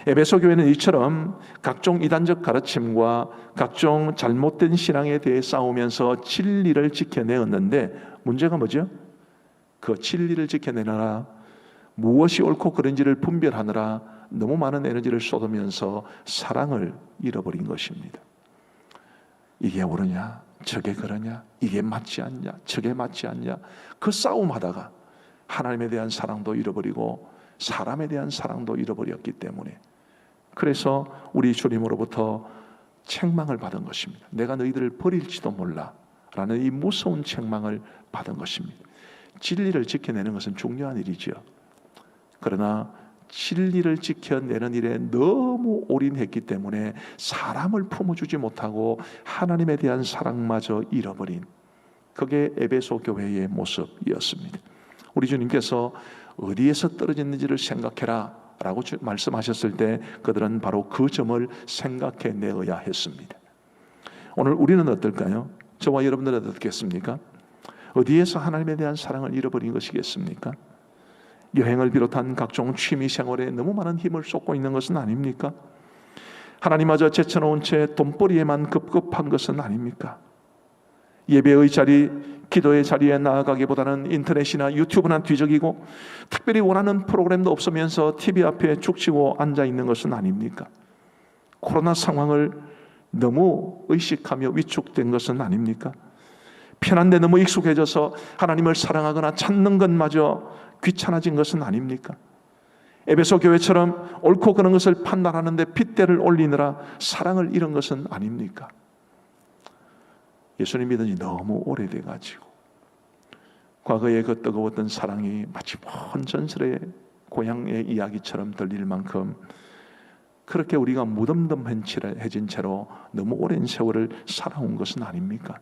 Speaker 2: 에베소 교회는 이처럼 각종 이단적 가르침과 각종 잘못된 신앙에 대해 싸우면서 진리를 지켜내었는데 문제가 뭐죠? 그 진리를 지켜내느라 무엇이 옳고 그른지를 분별하느라 너무 많은 에너지를 쏟으면서 사랑을 잃어버린 것입니다. 이게 옳으냐? 저게 그러냐? 이게 맞지 않냐? 저게 맞지 않냐? 그 싸움하다가 하나님에 대한 사랑도 잃어버리고 사람에 대한 사랑도 잃어버렸기 때문에 그래서 우리 주님으로부터 책망을 받은 것입니다. 내가 너희들을 버릴지도 몰라 라는 이 무서운 책망을 받은 것입니다. 진리를 지켜내는 것은 중요한 일이죠. 그러나 진리를 지켜내는 일에 너무 올인했기 때문에 사람을 품어주지 못하고 하나님에 대한 사랑마저 잃어버린 그게 에베소 교회의 모습이었습니다. 우리 주님께서 어디에서 떨어졌는지를 생각해라 라고 말씀하셨을 때 그들은 바로 그 점을 생각해내어야 했습니다. 오늘 우리는 어떨까요? 저와 여러분들은 어떻겠습니까? 어디에서 하나님에 대한 사랑을 잃어버린 것이겠습니까? 여행을 비롯한 각종 취미 생활에 너무 많은 힘을 쏟고 있는 것은 아닙니까? 하나님마저 제쳐놓은 채 돈벌이에만 급급한 것은 아닙니까? 예배의 자리, 기도의 자리에 나아가기보다는 인터넷이나 유튜브나 뒤적이고 특별히 원하는 프로그램도 없으면서 TV 앞에 죽치고 앉아있는 것은 아닙니까? 코로나 상황을 너무 의식하며 위축된 것은 아닙니까? 편한데 너무 익숙해져서 하나님을 사랑하거나 찾는 것마저 귀찮아진 것은 아닙니까? 에베소 교회처럼 옳고 그런 것을 판단하는데 핏대를 올리느라 사랑을 잃은 것은 아닙니까? 예수님 믿은 지 너무 오래돼가지고 과거에 그 뜨거웠던 사랑이 마치 먼 전설의 고향의 이야기처럼 들릴 만큼 그렇게 우리가 무덤덤해진 채로 너무 오랜 세월을 살아온 것은 아닙니까?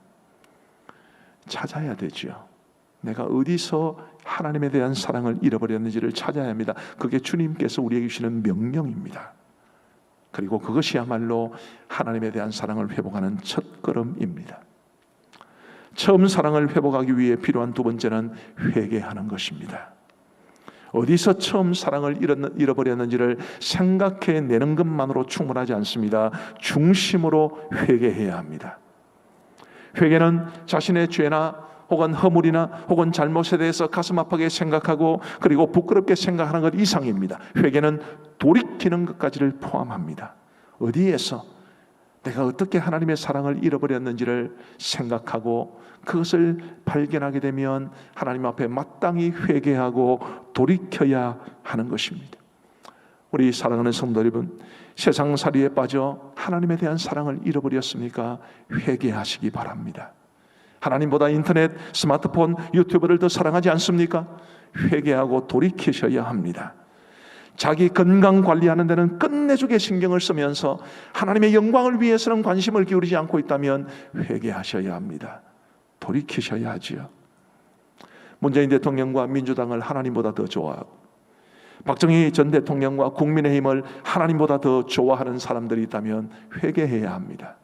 Speaker 2: 찾아야 되지요. 내가 어디서 하나님에 대한 사랑을 잃어버렸는지를 찾아야 합니다. 그게 주님께서 우리에게 주시는 명령입니다. 그리고 그것이야말로 하나님에 대한 사랑을 회복하는 첫걸음입니다. 처음 사랑을 회복하기 위해 필요한 두 번째는 회개하는 것입니다. 어디서 처음 사랑을 잃어버렸는지를 생각해내는 것만으로 충분하지 않습니다. 중심으로 회개해야 합니다. 회개는 자신의 죄나 혹은 허물이나 혹은 잘못에 대해서 가슴 아프게 생각하고 그리고 부끄럽게 생각하는 것 이상입니다. 회개는 돌이키는 것까지를 포함합니다. 어디에서 내가 어떻게 하나님의 사랑을 잃어버렸는지를 생각하고 그것을 발견하게 되면 하나님 앞에 마땅히 회개하고 돌이켜야 하는 것입니다. 우리 사랑하는 성도 여러분, 세상살이에 빠져 하나님에 대한 사랑을 잃어버렸습니까? 회개하시기 바랍니다. 하나님보다 인터넷, 스마트폰, 유튜브를 더 사랑하지 않습니까? 회개하고 돌이키셔야 합니다. 자기 건강 관리하는 데는 끝내주게 신경을 쓰면서 하나님의 영광을 위해서는 관심을 기울이지 않고 있다면 회개하셔야 합니다. 돌이키셔야 하지요. 문재인 대통령과 민주당을 하나님보다 더 좋아하고 박정희 전 대통령과 국민의힘을 하나님보다 더 좋아하는 사람들이 있다면 회개해야 합니다.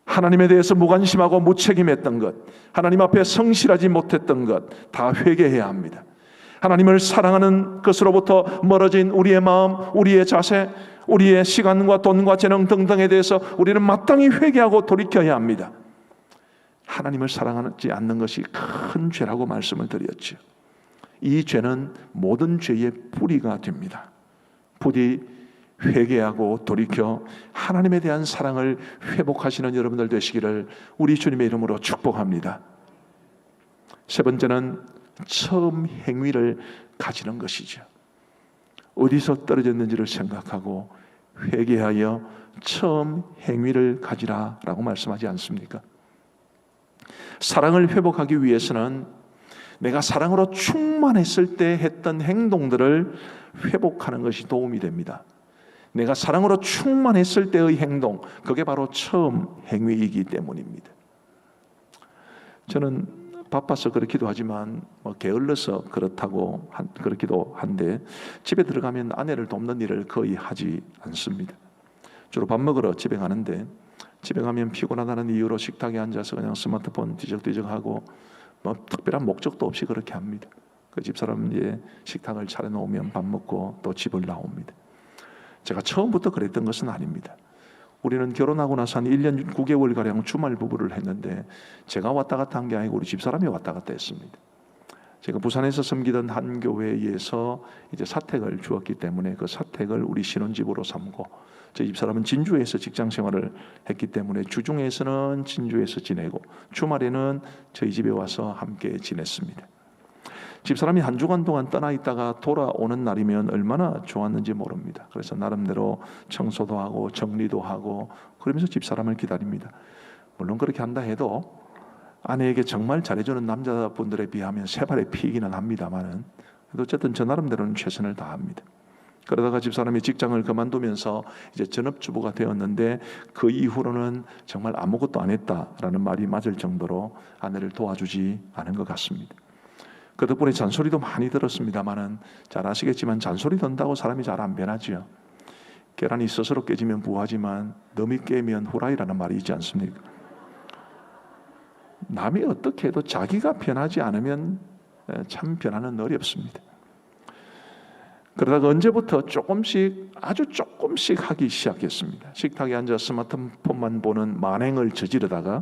Speaker 2: 하나님에 대해서 무관심하고 무책임했던 것, 하나님 앞에 성실하지 못했던 것 다 회개해야 합니다. 하나님을 사랑하는 것으로부터 멀어진 우리의 마음, 우리의 자세, 우리의 시간과 돈과 재능 등등에 대해서 우리는 마땅히 회개하고 돌이켜야 합니다. 하나님을 사랑하지 않는 것이 큰 죄라고 말씀을 드렸죠. 이 죄는 모든 죄의 뿌리가 됩니다. 부디 회개하고 돌이켜 하나님에 대한 사랑을 회복하시는 여러분들 되시기를 우리 주님의 이름으로 축복합니다. 세 번째는 처음 행위를 가지는 것이죠. 어디서 떨어졌는지를 생각하고 회개하여 처음 행위를 가지라라고 말씀하지 않습니까? 사랑을 회복하기 위해서는 내가 사랑으로 충만했을 때 했던 행동들을 회복하는 것이 도움이 됩니다. 내가 사랑으로 충만했을 때의 행동, 그게 바로 처음 행위이기 때문입니다. 저는 바빠서 그렇기도 하지만 게을러서 그렇기도 한데 집에 들어가면 아내를 돕는 일을 거의 하지 않습니다. 주로 밥 먹으러 집에 가는데 집에 가면 피곤하다는 이유로 식탁에 앉아서 그냥 스마트폰 뒤적뒤적하고 특별한 목적도 없이 그렇게 합니다. 그 집사람은 이제 식탁을 차려놓으면 밥 먹고 또 집을 나옵니다. 제가 처음부터 그랬던 것은 아닙니다. 우리는 결혼하고 나서 한 1년 9개월가량 주말 부부를 했는데 제가 왔다 갔다 한 게 아니고 우리 집사람이 왔다 갔다 했습니다. 제가 부산에서 섬기던 한 교회에서 이제 사택을 주었기 때문에 그 사택을 우리 신혼집으로 삼고 제 집사람은 진주에서 직장 생활을 했기 때문에 주중에서는 진주에서 지내고 주말에는 저희 집에 와서 함께 지냈습니다. 집사람이 한 주간 동안 떠나 있다가 돌아오는 날이면 얼마나 좋았는지 모릅니다. 그래서 나름대로 청소도 하고 정리도 하고 그러면서 집사람을 기다립니다. 물론 그렇게 한다 해도 아내에게 정말 잘해주는 남자분들에 비하면 세 발의 피이기는 합니다만은 어쨌든 저 나름대로는 최선을 다합니다. 그러다가 집사람이 직장을 그만두면서 이제 전업주부가 되었는데 그 이후로는 정말 아무것도 안 했다라는 말이 맞을 정도로 아내를 도와주지 않은 것 같습니다. 그 덕분에 잔소리도 많이 들었습니다만은 잘 아시겠지만 잔소리 든다고 사람이 잘 안 변하지요. 계란이 스스로 깨지면 부하지만 너미 깨면 후라이라는 말이 있지 않습니까? 남이 어떻게 해도 자기가 변하지 않으면 참 변화는 어렵습니다. 그러다가 언제부터 조금씩 아주 조금씩 하기 시작했습니다. 식탁에 앉아 스마트폰만 보는 만행을 저지르다가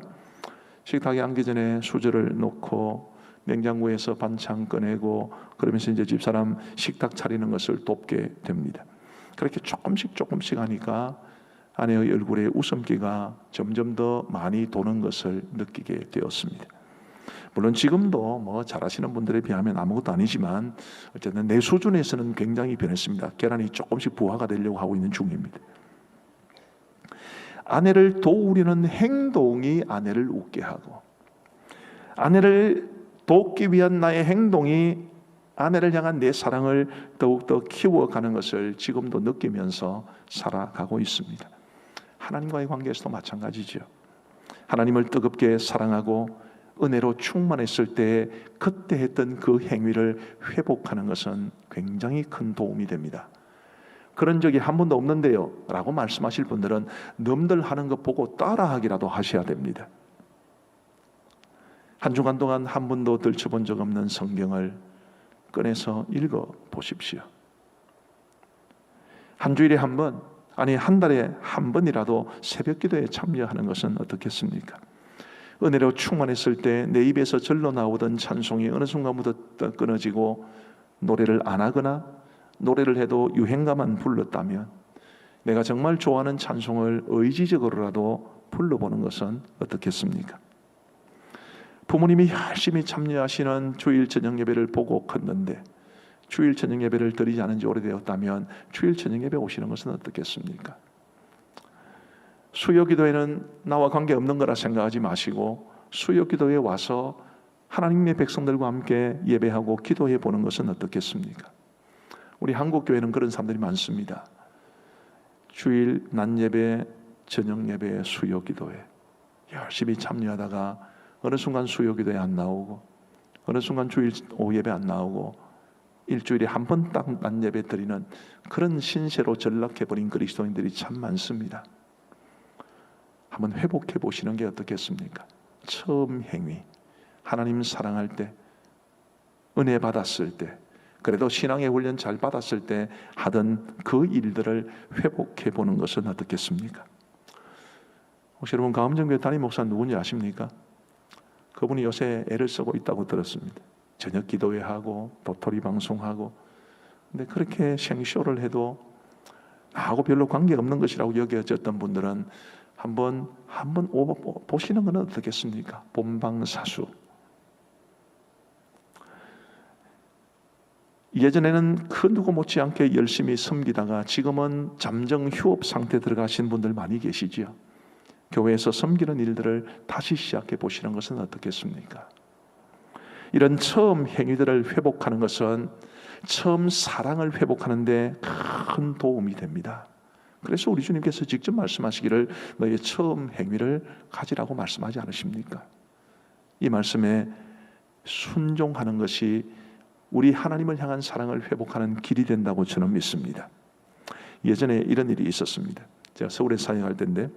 Speaker 2: 식탁에 앉기 전에 수저를 놓고 냉장고에서 반찬 꺼내고 그러면서 이제 집사람 식탁 차리는 것을 돕게 됩니다. 그렇게 조금씩 하니까 아내의 얼굴에 웃음기가 점점 더 많이 도는 것을 느끼게 되었습니다. 물론 지금도 잘하시는 분들에 비하면 아무것도 아니지만 어쨌든 내 수준에서는 굉장히 변했습니다. 계란이 조금씩 부화가 되려고 하고 있는 중입니다. 아내를 도우려는 행동이 아내를 웃게 하고 아내를 돕기 위한 나의 행동이 아내를 향한 내 사랑을 더욱더 키워가는 것을 지금도 느끼면서 살아가고 있습니다. 하나님과의 관계에서도 마찬가지죠. 하나님을 뜨겁게 사랑하고 은혜로 충만했을 때 그때 했던 그 행위를 회복하는 것은 굉장히 큰 도움이 됩니다. 그런 적이 한 번도 없는데요 라고 말씀하실 분들은 남들 하는 것 보고 따라하기라도 하셔야 됩니다. 한 주간 동안 한 번도 들춰본 적 없는 성경을 꺼내서 읽어 보십시오. 한 주일에 한 번, 아니 한 달에 한 번이라도 새벽 기도에 참여하는 것은 어떻겠습니까? 은혜로 충만했을 때 내 입에서 절로 나오던 찬송이 어느 순간부터 끊어지고 노래를 안 하거나 노래를 해도 유행가만 불렀다면 내가 정말 좋아하는 찬송을 의지적으로라도 불러보는 것은 어떻겠습니까? 부모님이 열심히 참여하시는 주일 저녁 예배를 보고 컸는데 주일 저녁 예배를 드리지 않은 지 오래되었다면 주일 저녁 예배 오시는 것은 어떻겠습니까? 수요 기도회는 나와 관계없는 거라 생각하지 마시고 수요 기도회에 와서 하나님의 백성들과 함께 예배하고 기도해 보는 것은 어떻겠습니까? 우리 한국 교회는 그런 사람들이 많습니다. 주일 낮 예배, 저녁 예배, 수요 기도회 열심히 참여하다가 어느 순간 수요 기도에 안 나오고 어느 순간 주일 오후 예배 안 나오고 일주일에 한 번 딱 낮 예배 드리는 그런 신세로 전락해버린 그리스도인들이 참 많습니다. 한번 회복해 보시는 게 어떻겠습니까? 처음 행위, 하나님 사랑할 때, 은혜 받았을 때, 그래도 신앙의 훈련 잘 받았을 때 하던 그 일들을 회복해 보는 것은 어떻겠습니까? 혹시 여러분 가음정교회 담임 목사 누군지 아십니까? 그분이 요새 애를 쓰고 있다고 들었습니다. 저녁 기도회하고 도토리 방송하고, 근데 그렇게 생쇼를 해도 나하고 별로 관계없는 것이라고 여겨졌던 분들은 한번 보시는 건 어떻겠습니까? 본방사수. 예전에는 그 누구 못지않게 열심히 섬기다가 지금은 잠정 휴업 상태에 들어가신 분들 많이 계시지요. 교회에서 섬기는 일들을 다시 시작해 보시는 것은 어떻겠습니까? 이런 처음 행위들을 회복하는 것은 처음 사랑을 회복하는 데 큰 도움이 됩니다. 그래서 우리 주님께서 직접 말씀하시기를 너의 처음 행위를 가지라고 말씀하지 않으십니까? 이 말씀에 순종하는 것이 우리 하나님을 향한 사랑을 회복하는 길이 된다고 저는 믿습니다. 예전에 이런 일이 있었습니다. 제가 서울에 사역할 때인데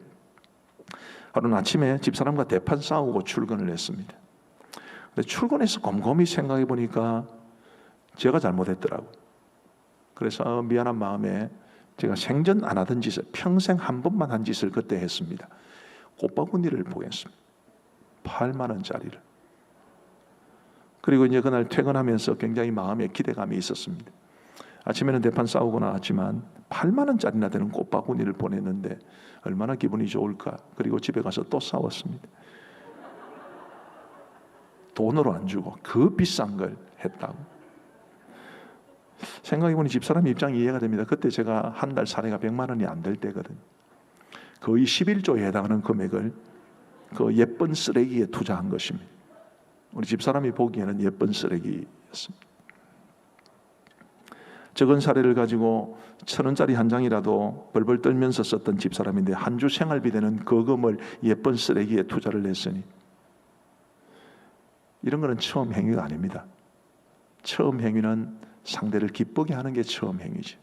Speaker 2: 하루는 아침에 집사람과 대판 싸우고 출근을 했습니다. 근데 출근해서 곰곰이 생각해 보니까 제가 잘못했더라고. 그래서 미안한 마음에 제가 생전 안 하던 짓을 평생 한 번만 한 짓을 그때 했습니다. 꽃바구니를 보냈습니다. 8만 원짜리를. 그리고 이제 그날 퇴근하면서 굉장히 마음에 기대감이 있었습니다. 아침에는 대판 싸우고 나왔지만 8만 원짜리나 되는 꽃바구니를 보냈는데 얼마나 기분이 좋을까. 그리고 집에 가서 또 싸웠습니다. 돈으로 안 주고 그 비싼 걸 했다고. 생각해보니 집사람 입장이 이해가 됩니다. 그때 제가 한 달 사례가 100만 원이 안 될 때거든. 거의 11조에 해당하는 금액을 그 예쁜 쓰레기에 투자한 것입니다. 우리 집사람이 보기에는 예쁜 쓰레기였습니다. 적은 사례를 가지고 1,000원짜리 한 장이라도 벌벌 떨면서 썼던 집사람인데 한 주 생활비 되는 그 금을 예쁜 쓰레기에 투자를 했으니 이런 거는 처음 행위가 아닙니다. 처음 행위는 상대를 기쁘게 하는 게 처음 행위지.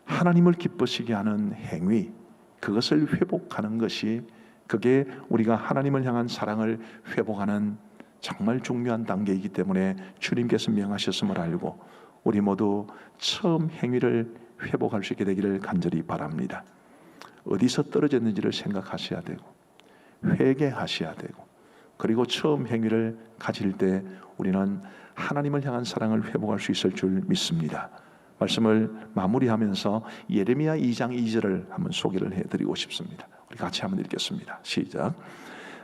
Speaker 2: 하나님을 기쁘시게 하는 행위, 그것을 회복하는 것이 그게 우리가 하나님을 향한 사랑을 회복하는 정말 중요한 단계이기 때문에 주님께서 명하셨음을 알고 우리 모두 처음 행위를 회복할 수 있게 되기를 간절히 바랍니다. 어디서 떨어졌는지를 생각하셔야 되고 회개하셔야 되고 그리고 처음 행위를 가질 때 우리는 하나님을 향한 사랑을 회복할 수 있을 줄 믿습니다. 말씀을 마무리하면서 예레미야 2장 2절을 한번 소개를 해드리고 싶습니다. 우리 같이 한번 읽겠습니다. 시작.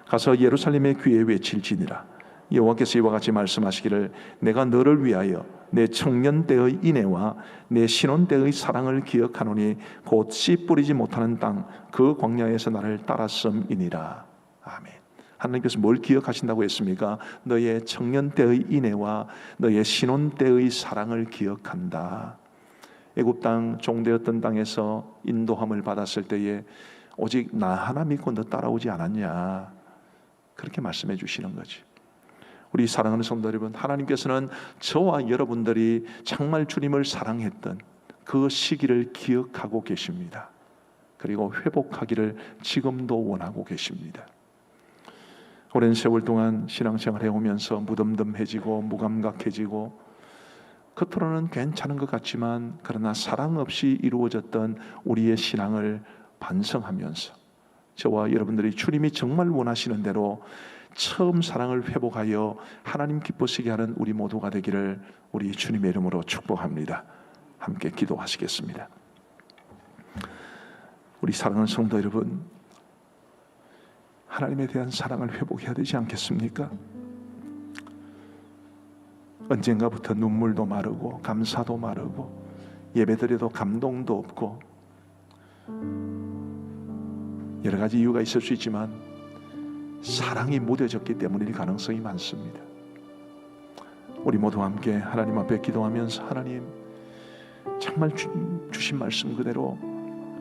Speaker 2: 가서 예루살렘의 귀에 외칠지니라. 여호와께서 이와 같이 말씀하시기를 내가 너를 위하여 내 청년 때의 인애와 내 신혼 때의 사랑을 기억하노니 곧 씨 뿌리지 못하는 땅 그 광야에서 나를 따랐음이니라. 아멘. 하나님께서 뭘 기억하신다고 했습니까? 너의 청년 때의 인애와 너의 신혼 때의 사랑을 기억한다. 애굽 땅 종되었던 땅에서 인도함을 받았을 때에 오직 나 하나 믿고 너 따라오지 않았냐, 그렇게 말씀해 주시는 거지. 우리 사랑하는 성도 여러분, 하나님께서는 저와 여러분들이 정말 주님을 사랑했던 그 시기를 기억하고 계십니다. 그리고 회복하기를 지금도 원하고 계십니다. 오랜 세월 동안 신앙생활 해오면서 무덤덤해지고 무감각해지고 겉으로는 괜찮은 것 같지만 그러나 사랑 없이 이루어졌던 우리의 신앙을 반성하면서 저와 여러분들이 주님이 정말 원하시는 대로 처음 사랑을 회복하여 하나님 기쁘시게 하는 우리 모두가 되기를 우리 주님의 이름으로 축복합니다. 함께 기도하시겠습니다. 우리 사랑하는 성도 여러분, 하나님에 대한 사랑을 회복해야 되지 않겠습니까? 언젠가부터 눈물도 마르고 감사도 마르고 예배드려도 감동도 없고 여러 가지 이유가 있을 수 있지만 사랑이 무뎌졌기 때문일 가능성이 많습니다. 우리 모두 함께 하나님 앞에 기도하면서 하나님, 정말 주신 말씀 그대로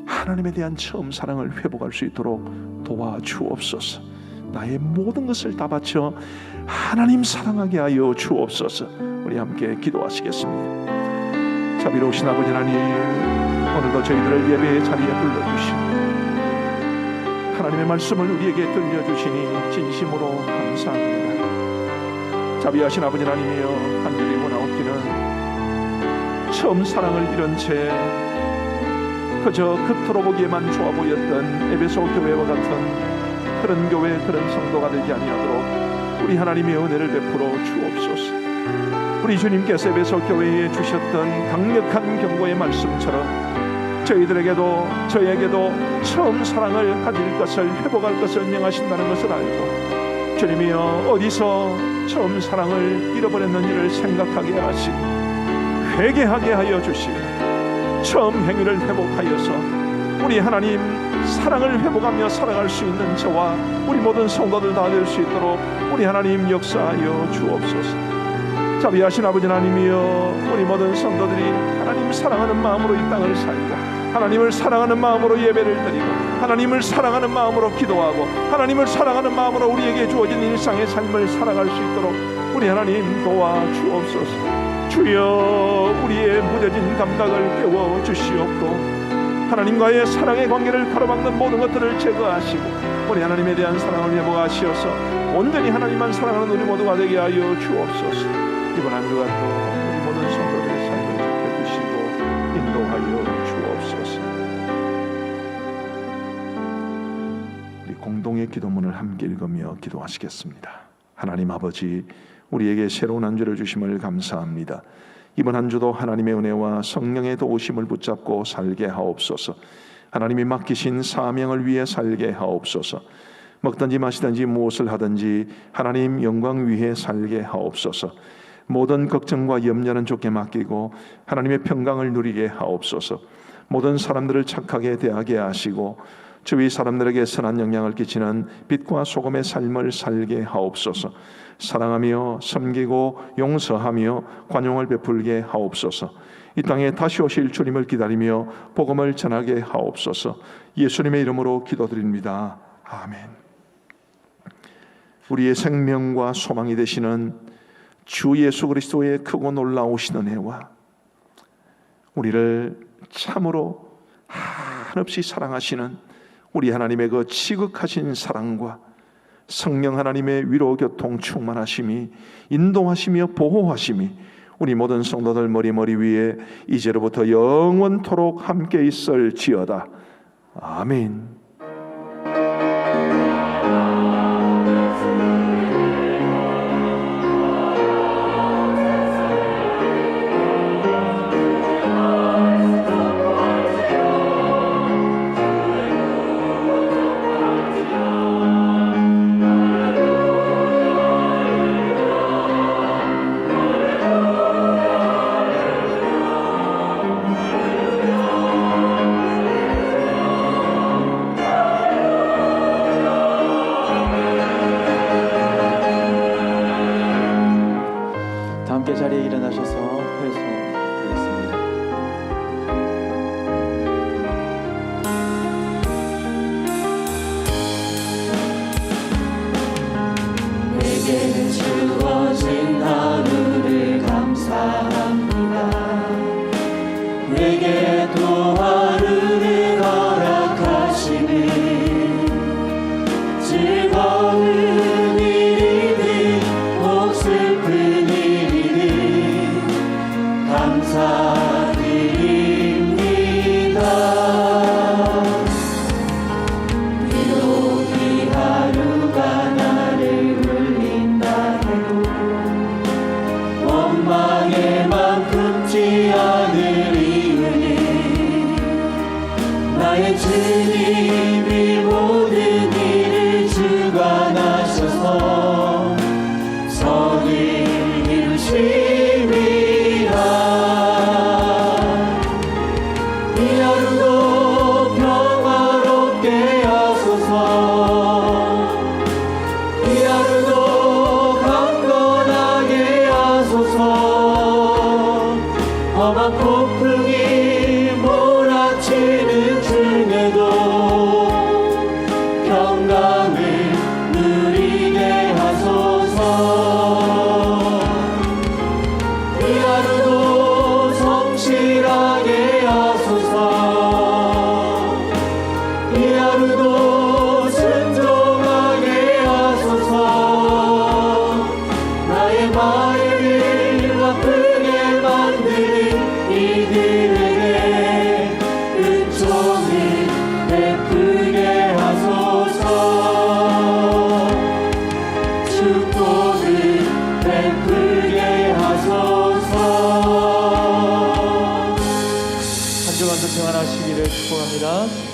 Speaker 2: 하나님에 대한 처음 사랑을 회복할 수 있도록 도와주옵소서. 나의 모든 것을 다 바쳐 하나님 사랑하게 하여 주옵소서. 우리 함께 기도하시겠습니다. 자비로우신 아버지 하나님, 오늘도 저희들을 예배의 자리에 불러주시고 하나님의 말씀을 우리에게 들려주시니 진심으로 감사합니다. 자비하신 아버지 하나님이여, 한절이 나옵기는 처음 사랑을 잃은 채 그저 겉으로 보기에만 좋아 보였던 에베소 교회와 같은 그런 교회, 그런 성도가 되지 아니하도록 우리 하나님의 은혜를 베풀어 주옵소서. 우리 주님께서 에베소 교회에 주셨던 강력한 경고의 말씀처럼 저에게도 처음 사랑을 가질 것을, 회복할 것을 명하신다는 것을 알고 주님이여, 어디서 처음 사랑을 잃어버렸는지를 생각하게 하시고 회개하게 하여 주시고 처음 행위를 회복하여서 우리 하나님 사랑을 회복하며 살아갈 수 있는 저와 우리 모든 성도들 다 될 수 있도록 우리 하나님 역사하여 주옵소서. 자비하신 아버지 하나님이여, 우리 모든 성도들이 하나님 사랑하는 마음으로 이 땅을 살고 하나님을 사랑하는 마음으로 예배를 드리고 하나님을 사랑하는 마음으로 기도하고 하나님을 사랑하는 마음으로 우리에게 주어진 일상의 삶을 살아갈 수 있도록 우리 하나님 도와주옵소서. 주여, 우리의 무뎌진 감각을 깨워 주시옵고 하나님과의 사랑의 관계를 가로막는 모든 것들을 제거하시고 우리 하나님에 대한 사랑을 회복하시어서 온전히 하나님만 사랑하는 우리 모두가 되게 하여 주옵소서. 이번 한 주간도 우리 모든 성도들의 삶을 지켜주시고 인도하여 주옵소서. 우리 공동의 기도문을 함께 읽으며 기도하시겠습니다. 하나님 아버지, 우리에게 새로운 한 주를 주심을 감사합니다. 이번 한 주도 하나님의 은혜와 성령의 도우심을 붙잡고 살게 하옵소서. 하나님이 맡기신 사명을 위해 살게 하옵소서. 먹든지 마시든지 무엇을 하든지 하나님 영광 위해 살게 하옵소서. 모든 걱정과 염려는 주께 맡기고 하나님의 평강을 누리게 하옵소서. 모든 사람들을 착하게 대하게 하시고 주위 사람들에게 선한 영향을 끼치는 빛과 소금의 삶을 살게 하옵소서. 사랑하며 섬기고 용서하며 관용을 베풀게 하옵소서. 이 땅에 다시 오실 주님을 기다리며 복음을 전하게 하옵소서. 예수님의 이름으로 기도드립니다. 아멘. 우리의 생명과 소망이 되시는 주 예수 그리스도의 크고 놀라우신 은혜와 우리를 참으로 한없이 사랑하시는 우리 하나님의 그 지극하신 사랑과 성령 하나님의 위로 교통 충만하심이, 인도하시며 보호하심이 우리 모든 성도들 머리 위에 이제로부터 영원토록 함께 있을지어다. 아멘.
Speaker 3: 즐거운 일이든 혹 슬픈 일이든 감사드립니다. 비록 이 하루가 나를 울린다 해도 원망의 맘 품지 않을 이유는 나의 주님이 모든 일을 주관하셔서 선을 이루심이라. 이 하루도 평화롭게 하소서. 이 하루도 강건하게 하소서. 험한 폭풍이 몰아치는 중에도 평강을 누리게 하소서. 이 하루도 성실하게 하소서. 이 하루도 순종하게 하소서. 나의 마음을 아프게 만드는 이들에게 은총을 베풀게 하소서. 축복을 베풀게 하소서. 한 주간도 평안하시기를 축복합니다.